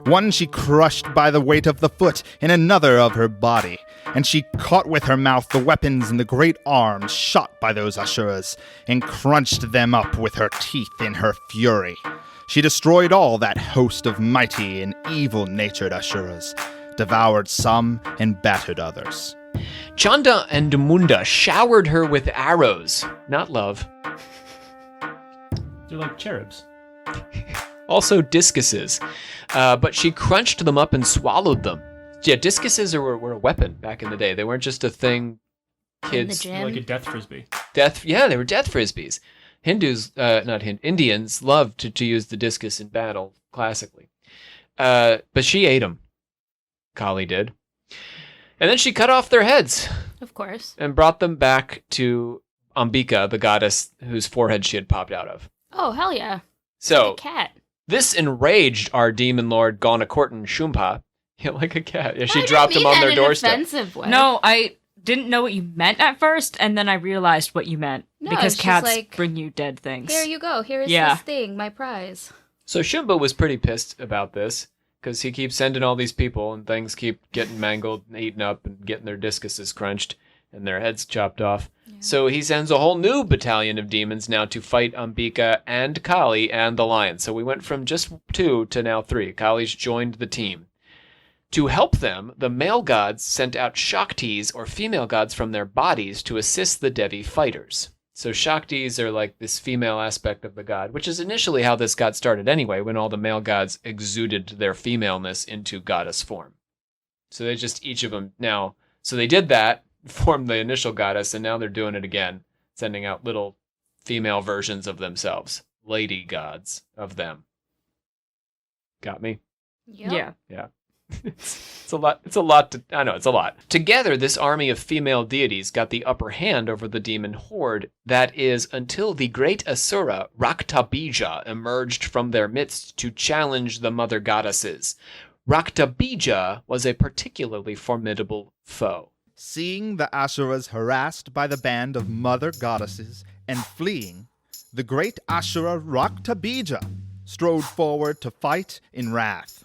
One she crushed by the weight of the foot and another of her body. And she caught with her mouth the weapons and the great arms shot by those Asuras, and crunched them up with her teeth in her fury. She destroyed all that host of mighty and evil-natured Asuras, devoured some and battered others. Chanda and Munda showered her with arrows, not love, They're like cherubs. also discuses, but she crunched them up and swallowed them. Yeah, discuses were a weapon back in the day. They weren't just a thing kids... In the They're like a gym. death frisbee. They were death frisbees. Indians loved to use the discus in battle, classically. But she ate them. Kali did. And then she cut off their heads Of course. and brought them back to Ambika, the goddess whose forehead she had popped out of. Oh, hell yeah. So, A cat. this enraged our demon lord Gaunakortan Shumpa. Yeah, like a cat. Yeah, she I dropped didn't them mean on that their in an doorstep. offensive way. No, I didn't know what you meant at first, and then I realized what you meant. No, because she's cats like, bring you dead things. Here you go. Here's Yeah. this thing, my prize. So Shumba was pretty pissed about this, because he keeps sending all these people, and things keep getting mangled and eaten up, and getting their discuses crunched, and their heads chopped off. So he sends a whole new battalion of demons now to fight Ambika and Kali and the lion. So we went from just 2 to now 3. Kali's joined the team. To help them, the male gods sent out Shaktis, or female gods from their bodies, to assist the Devi fighters. So Shaktis are like this female aspect of the god, which is initially how this got started anyway, when all the male gods exuded their femaleness into goddess form. So they just, each of them now, so they did that, formed the initial goddess, and now they're doing it again, sending out little female versions of themselves, lady gods of them. Got me? Yep. Yeah. It's a lot. I know, it's a lot. Together, this army of female deities got the upper hand over the demon horde. That is, until the great Asura, Raktabija, emerged from their midst to challenge the mother goddesses. Raktabija was a particularly formidable foe. Seeing the Asuras harassed by the band of mother goddesses and fleeing, the great Asura Raktabija strode forward to fight in wrath.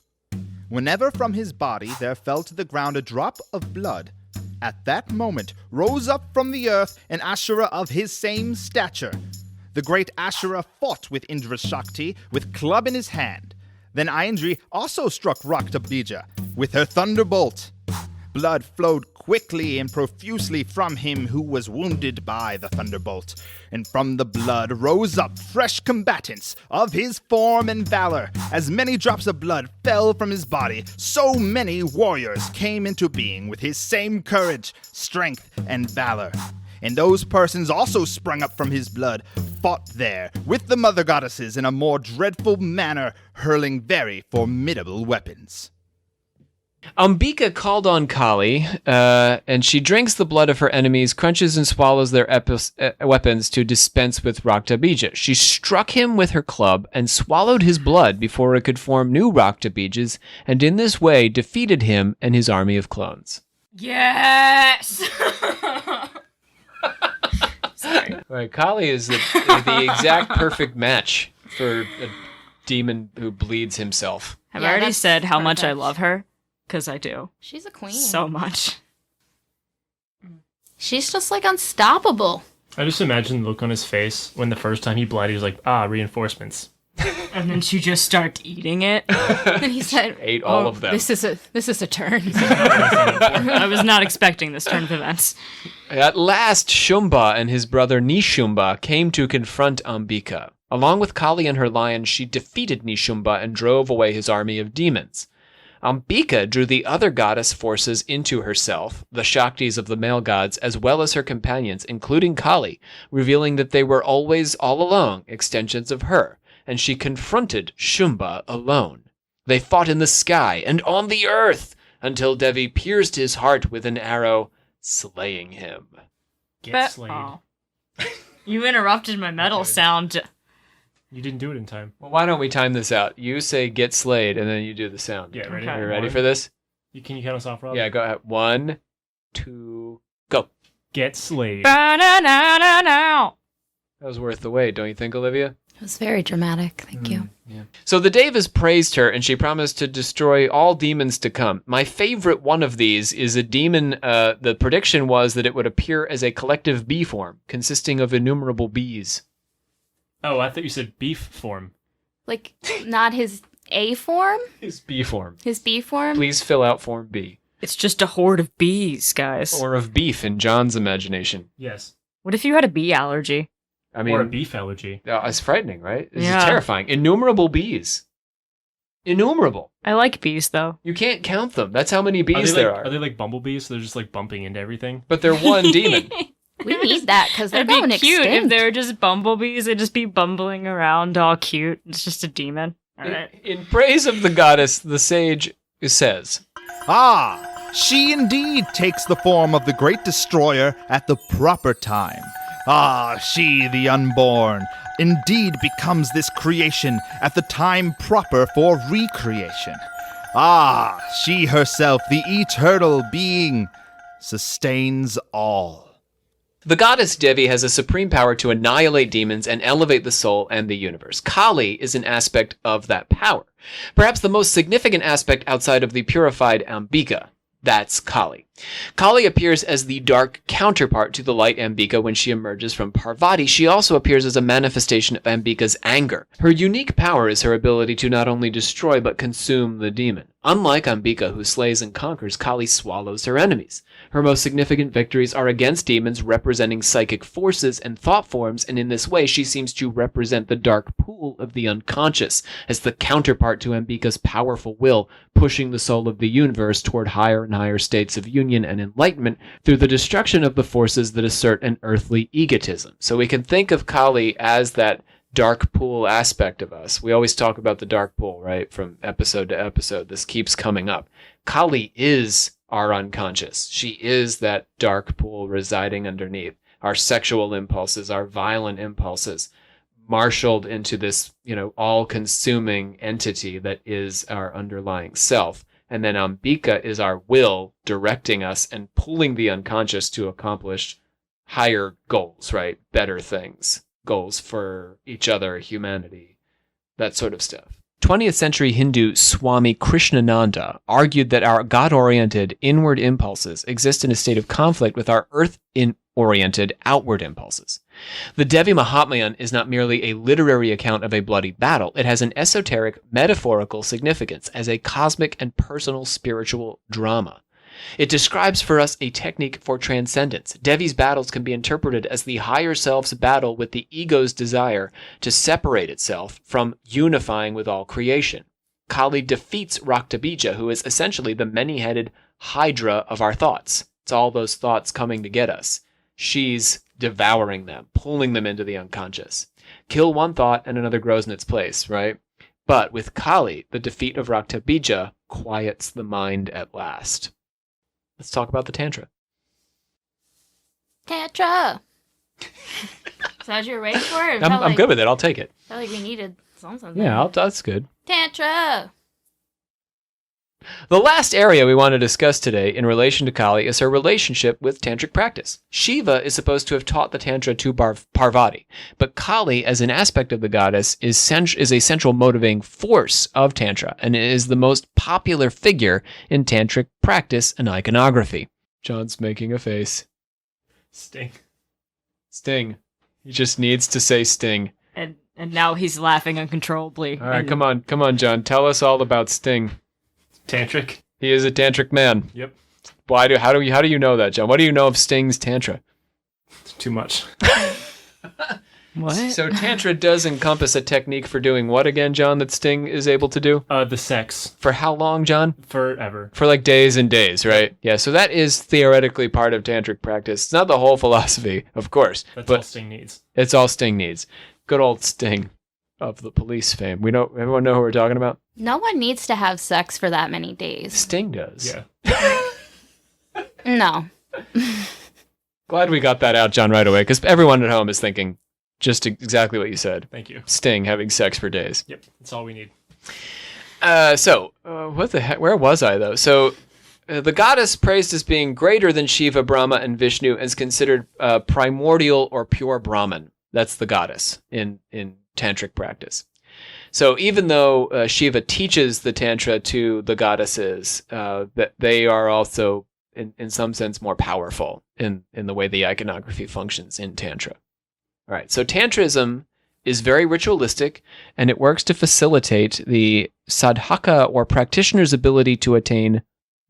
Whenever from his body there fell to the ground a drop of blood, at that moment rose up from the earth an Ashura of his same stature. The great Ashura fought with Indra Shakti with club in his hand. Then Aindri also struck Raktabija with her thunderbolt. Blood flowed quickly and profusely from him who was wounded by the thunderbolt, and from the blood rose up fresh combatants of his form and valor. As many drops of blood fell from his body, so many warriors came into being with his same courage, strength, and valor. And those persons also sprung up from his blood, fought there with the mother goddesses in a more dreadful manner, hurling very formidable weapons. Ambika called on Kali, and she drinks the blood of her enemies, crunches and swallows their weapons to dispense with Raktabija. She struck him with her club and swallowed his blood before it could form new Raktabijas, and in this way defeated him and his army of clones. Yes! Sorry. Right, Kali is the exact perfect match for a demon who bleeds himself. Have I already said how much I love her? Because I do. She's a queen. So much. She's just like unstoppable. I just imagine the look on his face when the first time he bled, he was like, reinforcements. And then she just starts eating it. And he said, ate all of them. This is a turn. I was not expecting this turn of events. At last, Shumba and his brother Nishumba came to confront Ambika. Along with Kali and her lion, she defeated Nishumba and drove away his army of demons. Ambika drew the other goddess forces into herself, the Shaktis of the male gods, as well as her companions, including Kali, revealing that they were always all along extensions of her, and she confronted Shumba alone. They fought in the sky and on the earth until Devi pierced his heart with an arrow, slaying him. Get slayed. Oh. You interrupted my metal sound. You didn't do it in time. Well, why don't we time this out? You say get slayed, and then you do the sound. Yeah, ready? Okay. Are you ready for this? Can you count us off, Rob? Yeah, go ahead. 1, 2, go. Get slayed. Ba-na-na-na-na. That was worth the wait, don't you think, Olivia? It was very dramatic. Thank you. Yeah. So the Devas praised her, and she promised to destroy all demons to come. My favorite one of these is a demon. The prediction was that it would appear as a collective bee form, consisting of innumerable bees. Oh, I thought you said beef form. Like, not his A form? His bee form. His B form? Please fill out form B. It's just a horde of bees, guys. Or of beef in John's imagination. Yes. What if you had a bee allergy? I mean, or a beef allergy. It's frightening, right? This Yeah. is terrifying. Innumerable bees. Innumerable. I like bees, though. You can't count them. That's how many bees there are. Are they like bumblebees? So they're just like bumping into everything? But they're one demon. We need that because they're That'd going be cute extinct. if they were just bumblebees. They'd just be bumbling around all cute. It's just a demon. All right. In praise of the goddess, the sage says, She indeed takes the form of the great destroyer at the proper time. She, the unborn, indeed becomes this creation at the time proper for recreation. She herself, the eternal being, sustains all. The goddess Devi has a supreme power to annihilate demons and elevate the soul and the universe. Kali is an aspect of that power. Perhaps the most significant aspect outside of the purified Ambika. That's Kali. Kali appears as the dark counterpart to the light Ambika when she emerges from Parvati. She also appears as a manifestation of Ambika's anger. Her unique power is her ability to not only destroy but consume the demon. Unlike Ambika, who slays and conquers, Kali swallows her enemies. Her most significant victories are against demons representing psychic forces and thought forms, and in this way she seems to represent the dark pool of the unconscious as the counterpart to Ambika's powerful will, pushing the soul of the universe toward higher and higher states of union and enlightenment through the destruction of the forces that assert an earthly egotism. So we can think of Kali as that dark pool aspect of us. We always talk about the dark pool, right? From episode to episode, this keeps coming up. Kali is our unconscious. She is that dark pool residing underneath our sexual impulses, our violent impulses, marshaled into this, all-consuming entity that is our underlying self. And then Ambika is our will directing us and pulling the unconscious to accomplish higher goals, right? Better things, goals for each other, humanity, that sort of stuff. 20th century Hindu Swami Krishnananda argued that our God-oriented inward impulses exist in a state of conflict with our earth-oriented outward impulses. The Devi Mahatmya is not merely a literary account of a bloody battle. It has an esoteric, metaphorical significance as a cosmic and personal spiritual drama. It describes for us a technique for transcendence. Devi's battles can be interpreted as the higher self's battle with the ego's desire to separate itself from unifying with all creation. Kali defeats Raktabija, who is essentially the many-headed hydra of our thoughts. It's all those thoughts coming to get us. She's devouring them, pulling them into the unconscious. Kill one thought and another grows in its place, right? But with Kali, the defeat of Raktabija quiets the mind at last. Let's talk about the Tantra. Tantra. Is that what you were waiting for? I'm good with it. I'll take it. I felt like we needed something. Yeah, that's good. Tantra. The last area we want to discuss today in relation to Kali is her relationship with Tantric practice. Shiva is supposed to have taught the Tantra to Parvati, but Kali, as an aspect of the goddess, is a central motivating force of Tantra and is the most popular figure in Tantric practice and iconography. John's making a face. Sting. Sting. He just needs to say sting. And now he's laughing uncontrollably. All right, come on, John. Tell us all about Sting. Tantric. He is a tantric man. Yep. How do you know that, John? What do you know of Sting's tantra? Too much. What? So tantra does encompass a technique for doing what again, John, that Sting is able to do? The sex. For how long, John? Forever. For like days and days, right? Yeah, so that is theoretically part of tantric practice. It's not the whole philosophy, of course. That's but all Sting needs. It's all Sting needs. Good old Sting of the police fame. Everyone know who we're talking about? No one needs to have sex for that many days. Sting does. Yeah. No. Glad we got that out, John, right away, because everyone at home is thinking just exactly what you said. Thank you. Sting having sex for days. Yep. That's all we need. What the heck? Where was I, though? So, the goddess praised as being greater than Shiva, Brahma, and Vishnu is considered primordial or pure Brahman. That's the goddess in Tantric practice. So even though Shiva teaches the Tantra to the goddesses, that they are also, in some sense, more powerful in the way the iconography functions in Tantra. All right, so Tantrism is very ritualistic, and it works to facilitate the sadhaka or practitioner's ability to attain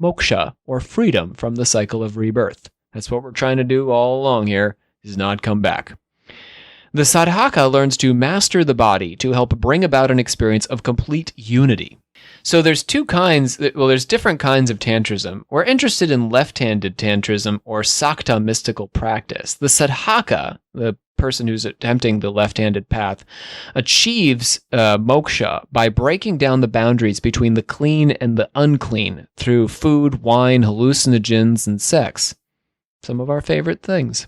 moksha, or freedom from the cycle of rebirth. That's what we're trying to do all along here, is not come back. The sadhaka learns to master the body to help bring about an experience of complete unity. So there's different kinds of Tantrism. We're interested in left-handed Tantrism or Sakta mystical practice. The sadhaka, the person who's attempting the left-handed path, achieves moksha by breaking down the boundaries between the clean and the unclean through food, wine, hallucinogens, and sex. Some of our favorite things.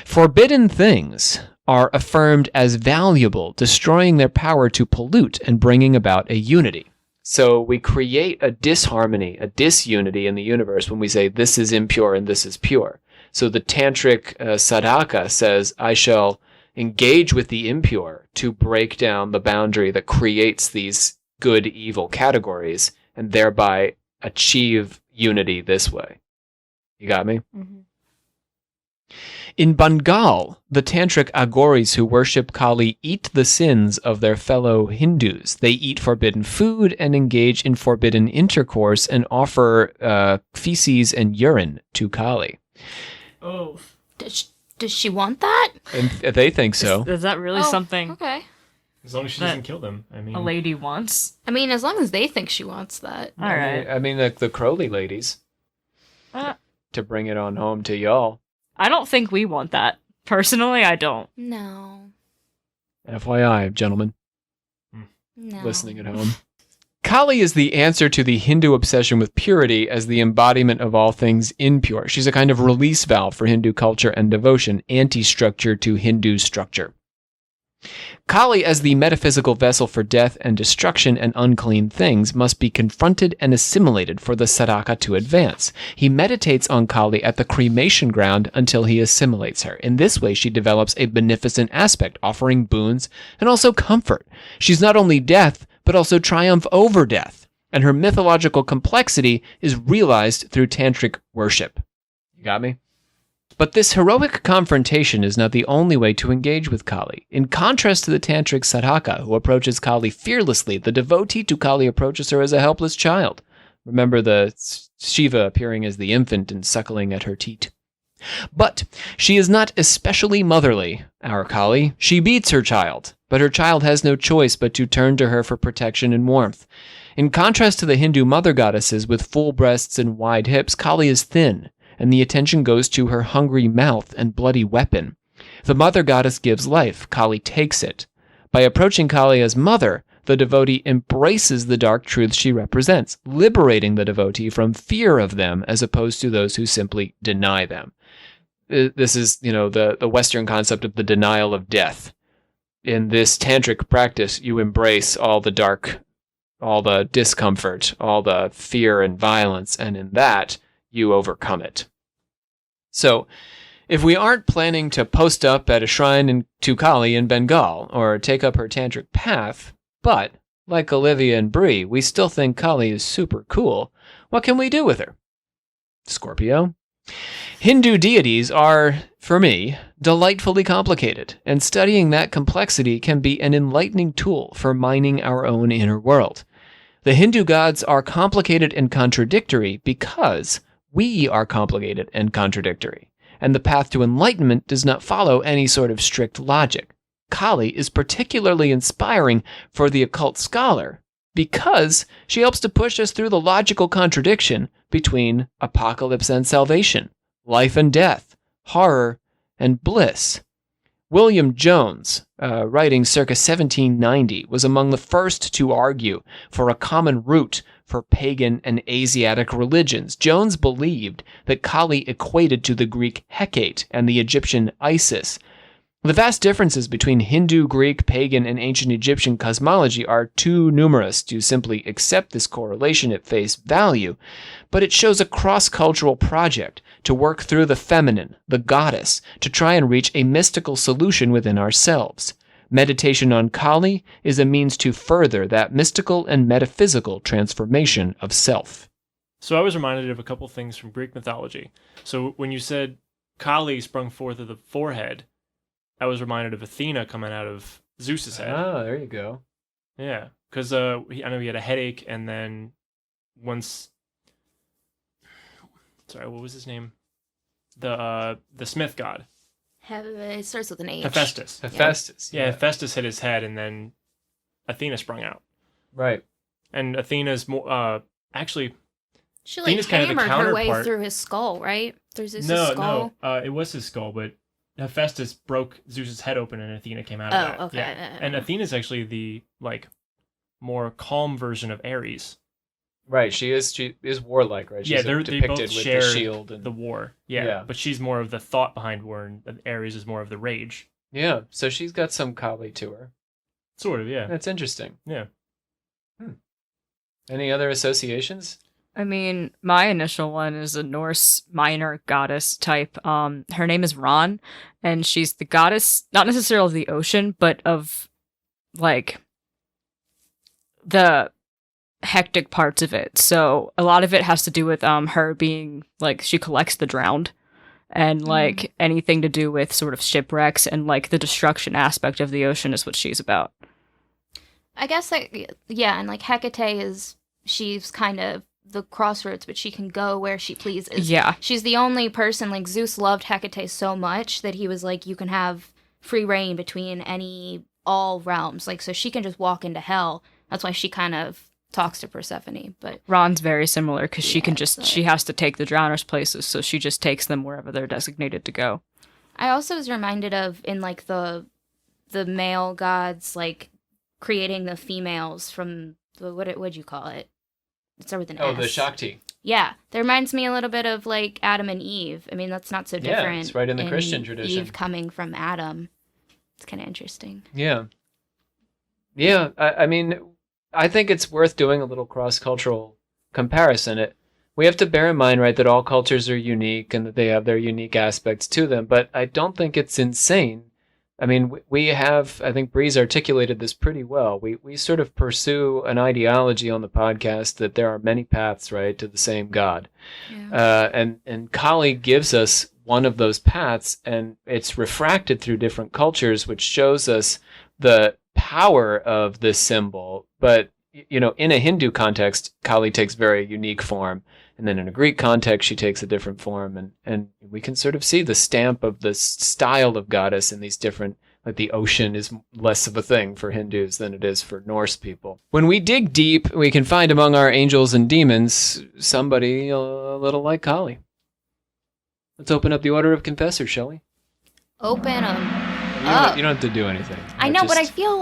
Forbidden things are affirmed as valuable, destroying their power to pollute and bringing about a unity. So we create a disharmony, a disunity in the universe when we say this is impure and this is pure. So the Tantric sadhaka says, I shall engage with the impure to break down the boundary that creates these good-evil categories and thereby achieve unity this way. You got me? Mm-hmm. In Bengal, the Tantric Aghoris who worship Kali eat the sins of their fellow Hindus. They eat forbidden food and engage in forbidden intercourse and offer feces and urine to Kali. Oh. Does she want that? And they think so. Is that really something Okay. As long as she doesn't kill them. I mean, a lady wants? I mean, as long as they think she wants that. All right. I mean, the Crowley ladies. To bring it on home to y'all. I don't think we want that. Personally, I don't. No. FYI, gentlemen. No. Listening at home. Kali is the answer to the Hindu obsession with purity as the embodiment of all things impure. She's a kind of release valve for Hindu culture and devotion, anti-structure to Hindu structure. Kali, as the metaphysical vessel for death and destruction and unclean things, must be confronted and assimilated for the sadhaka to advance. He meditates on Kali at the cremation ground until he assimilates her. In this way, she develops a beneficent aspect, offering boons and also comfort. She's not only death, but also triumph over death, and her mythological complexity is realized through tantric worship. You got me? But this heroic confrontation is not the only way to engage with Kali. In contrast to the tantric sadhaka, who approaches Kali fearlessly, the devotee to Kali approaches her as a helpless child. Remember the Shiva appearing as the infant and suckling at her teat. But she is not especially motherly, our Kali. She beats her child, but her child has no choice but to turn to her for protection and warmth. In contrast to the Hindu mother goddesses with full breasts and wide hips, Kali is thin, and the attention goes to her hungry mouth and bloody weapon. The mother goddess gives life. Kali takes it. By approaching Kali as mother, the devotee embraces the dark truths she represents, liberating the devotee from fear of them as opposed to those who simply deny them. This is, the Western concept of the denial of death. In this tantric practice, you embrace all the dark, all the discomfort, all the fear and violence, and in that, you overcome it. So, if we aren't planning to post up at a shrine to Kali in Bengal or take up her tantric path, but, like Olivia and Bree, we still think Kali is super cool, what can we do with her? Scorpio? Hindu deities are, for me, delightfully complicated, and studying that complexity can be an enlightening tool for mining our own inner world. The Hindu gods are complicated and contradictory because we are complicated and contradictory, and the path to enlightenment does not follow any sort of strict logic. Kali is particularly inspiring for the occult scholar because she helps to push us through the logical contradiction between apocalypse and salvation, life and death, horror and bliss. William Jones, writing circa 1790, was among the first to argue for a common root for pagan and Asiatic religions. Jones believed that Kali equated to the Greek Hecate and the Egyptian Isis. The vast differences between Hindu, Greek, pagan, and ancient Egyptian cosmology are too numerous to simply accept this correlation at face value, but it shows a cross-cultural project to work through the feminine, the goddess, to try and reach a mystical solution within ourselves. Meditation on Kali is a means to further that mystical and metaphysical transformation of self. So I was reminded of a couple things from Greek mythology. So when you said Kali sprung forth of the forehead, I was reminded of Athena coming out of Zeus's head. Ah, there you go. Yeah, because I know he had a headache, and then once... Sorry, what was his name? The smith god. It starts with an H. Hephaestus. Hephaestus. Yeah, Hephaestus hit his head, and then Athena sprung out. Right. And Athena's more... actually... She Athena's kind of the hammered her way counterpart. through his skull, right? There's his No, skull. it was his skull, but Hephaestus broke Zeus's head open, and Athena came out of that. Oh, okay. Yeah. And Athena's actually the more calm version of Ares. Right, she is warlike, right? She's Yeah, they depicted both with share the shield and the war. Yeah, but she's more of the thought behind war, and Ares is more of the rage. yeah. So she's got some Kali to her. Sort of, yeah. That's interesting. Yeah. Any other associations? I mean, my initial one is a Norse minor goddess type. Her name is Ran, and she's the goddess, not necessarily of the ocean, but of, the hectic parts of it. So a lot of it has to do with her being, she collects the drowned, and, anything to do with sort of shipwrecks and, the destruction aspect of the ocean is what she's about. I guess, and, Hecate she's kind of the crossroads, but she can go where she pleases. Yeah. She's the only person, Zeus loved Hecate so much that he was you can have free reign between all realms. So she can just walk into hell. That's why she kind of talks to Persephone. But Ron's very similar because she can she has to take the drowners places, so she just takes them wherever they're designated to go. I also was reminded of in the male gods, creating the females from what'd you call it? It started with an S. Oh, the Shakti. Yeah, that reminds me a little bit of Adam and Eve. I mean, that's not so different. Yeah, it's right in the Christian tradition. Eve coming from Adam. It's kind of interesting. Yeah. Yeah, I mean, I think it's worth doing a little cross-cultural comparison. We have to bear in mind, right, that all cultures are unique and that they have their unique aspects to them, but I don't think it's insane. I mean, we have, I think Bree's articulated this pretty well. We sort of pursue an ideology on the podcast that there are many paths, right, to the same God. Yeah. And Kali gives us one of those paths, and it's refracted through different cultures, which shows us the power of this symbol. But, in a Hindu context, Kali takes very unique form. And then in a Greek context, she takes a different form. And we can sort of see the stamp of the style of goddess in these different, the ocean is less of a thing for Hindus than it is for Norse people. When we dig deep, we can find among our angels and demons somebody a little like Kali. Let's open up the order of confessors, shall we? Open them. You don't have to do anything. I know, but I feel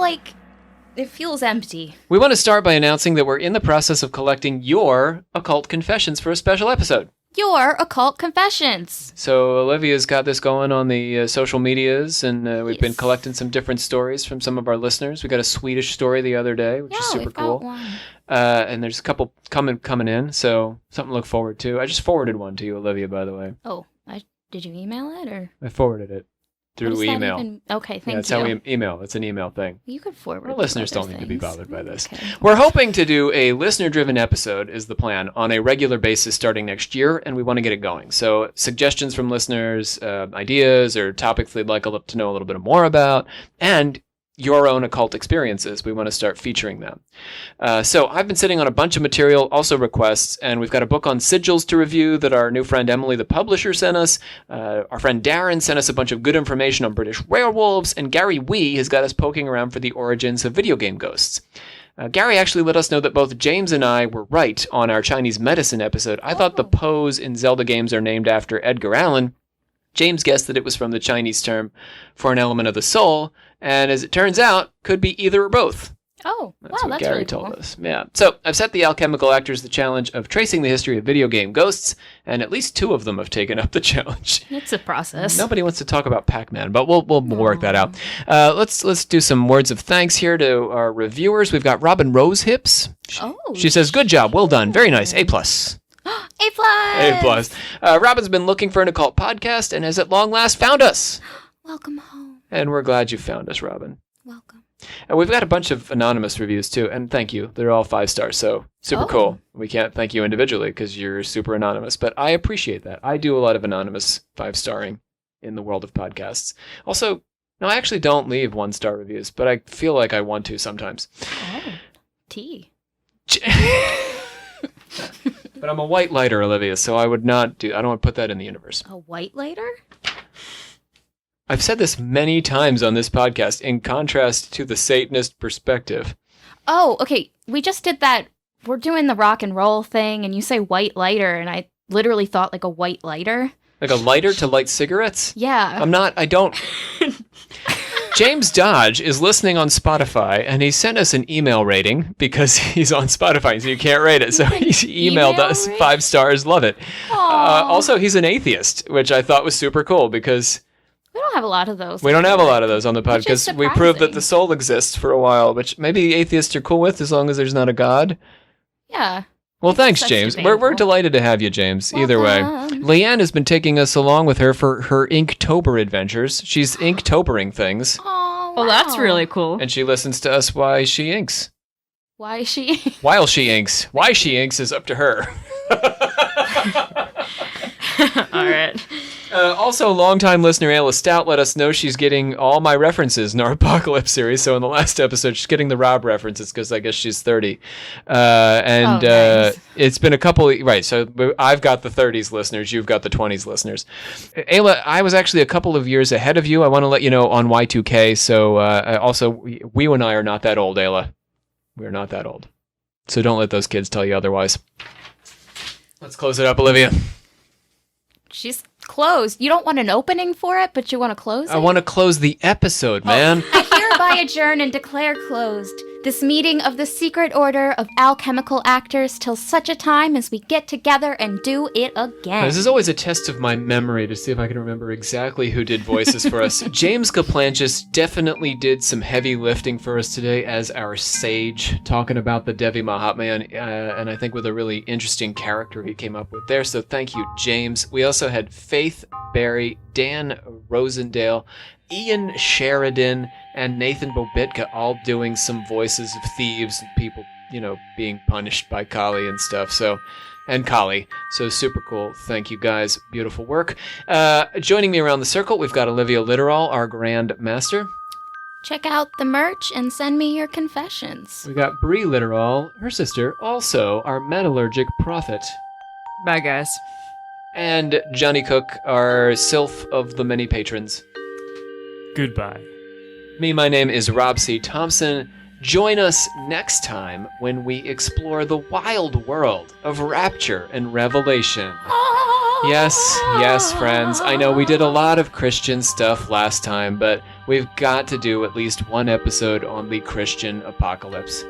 it feels empty. We want to start by announcing that we're in the process of collecting your occult confessions for a special episode. Your occult confessions. So Olivia's got this going on the social medias, and we've been Yes. collecting some different stories from some of our listeners. We got a Swedish story the other day, which is super we've cool. got one. And there's a couple coming in, so something to look forward to. I just forwarded one to you, Olivia, by the way. Oh, did you email it or I forwarded it through what does that email. Okay, Yeah, thank that's you. how we email. It's an email thing. You could forward. Our to listeners other don't need to be things. bothered by this. Okay. We're hoping to do a listener-driven episode is the plan on a regular basis starting next year, and we want to get it going. So suggestions from listeners, ideas, or topics they'd like to know a little bit more about, and your own occult experiences. We want to start featuring them. So I've been sitting on a bunch of material, also requests, and we've got a book on sigils to review that our new friend Emily, the publisher, sent us. Our friend Darren sent us a bunch of good information on British werewolves, and Gary Wee has got us poking around for the origins of video game ghosts. Gary actually let us know that both James and I were right on our Chinese medicine episode. I thought the Poes in Zelda games are named after Edgar Allan. James guessed that it was from the Chinese term for an element of the soul, and as it turns out, could be either or both. Oh, That's wow, what that's Gary really told cool. us. Yeah. So I've set the alchemical actors the challenge of tracing the history of video game ghosts, and at least 2 of them have taken up the challenge. It's a process. Nobody wants to talk about Pac-Man, but we'll work that out. Let's do some words of thanks here to our reviewers. We've got Robin Rosehips. She says, "Good job, well done, very nice, A+." A plus. Robin's been looking for an occult podcast and has at long last found us. Welcome home. And we're glad you found us, Robin. Welcome. And we've got a bunch of anonymous reviews too, and thank you. They're all 5 stars, so super cool. We can't thank you individually because you're super anonymous, but I appreciate that. I do a lot of anonymous 5-starring in the world of podcasts. Also, no, I actually don't leave 1-star reviews, but I feel like I want to sometimes. Oh, tea. But I'm a white lighter, Olivia, so I don't want to put that in the universe. A white lighter? I've said this many times on this podcast in contrast to the Satanist perspective. Oh, okay. We just did that. We're doing the rock and roll thing, and you say white lighter, and I literally thought like a white lighter. Like a lighter to light cigarettes? Yeah. I don't. James Dodge is listening on Spotify, and he sent us an email rating because he's on Spotify, so you can't rate it. So he emailed Email us rate? 5 stars, love it. Aw. Also, he's an atheist, which I thought was super cool because We don't have a lot of those. we don't have a lot of those on the Which is podcast. We proved that surprising. the soul exists for a while, which maybe atheists are cool with as long as there's not a God. Yeah. Well, thanks, that's James. We're debatable. delighted to have you, James. Either way. Welcome. Leanne has been taking us along with her for her Inktober adventures. She's Inktobering things, Oh, Well, that's wow. really cool. and she listens to us while she inks. Why is she? While she inks. Why she inks is up to her. All right. Also, longtime listener Ayla Stout let us know she's getting all my references in our Apocalypse series. So in the last episode, she's getting the Rob references because I guess she's 30. Nice. It's been a couple of, right, so I've got the 30s listeners. You've got the 20s listeners. Ayla, I was actually a couple of years ahead of you. I want to let you know on Y2K. So also, we and I are not that old, Ayla. We're not that old. So don't let those kids tell you otherwise. Let's close it up, Olivia. She's closed. You don't want an opening for it, but you want to close it? I want to close the episode, man. I hereby adjourn and declare closed this meeting of the secret order of alchemical actors till such a time as we get together and do it again. This is always a test of my memory to see if I can remember exactly who did voices for us. James Kaplanchis definitely did some heavy lifting for us today as our sage, talking about the Devi Mahatmya, and I think with a really interesting character he came up with there. So thank you, James. We also had Faith Barry, Dan Rosendale, Ian Sheridan, and Nathan Bobitka all doing some voices of thieves and people, being punished by Kali and stuff. And Kali. So super cool. Thank you guys. Beautiful work. Joining me around the circle, we've got Olivia Litterall, our Grand Master. Check out the merch and send me your confessions. We got Bree Litterall, her sister, also our metallurgic prophet. Bye, guys. And Johnny Cook, our sylph of the many patrons. Goodbye. My name is Rob C. Thompson. Join us next time when we explore the wild world of rapture and revelation. Ah! Yes, friends. I know we did a lot of Christian stuff last time, but we've got to do at least one episode on the Christian apocalypse.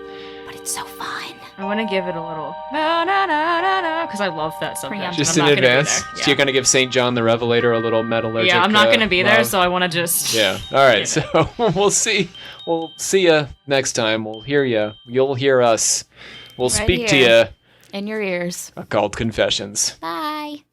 But it's so fun. I want to give it a little na na na na na because I love that subject. Preemptive. Just I'm in not gonna be advance. there. So you're going to give St. John the Revelator a little metallurgic Yeah, I'm not going to be there, love? so I want to just. Yeah. All right. So we'll see. We'll see you next time. We'll hear you. You'll hear us. We'll Right speak to here. you. In your ears. Occult Confessions. Bye.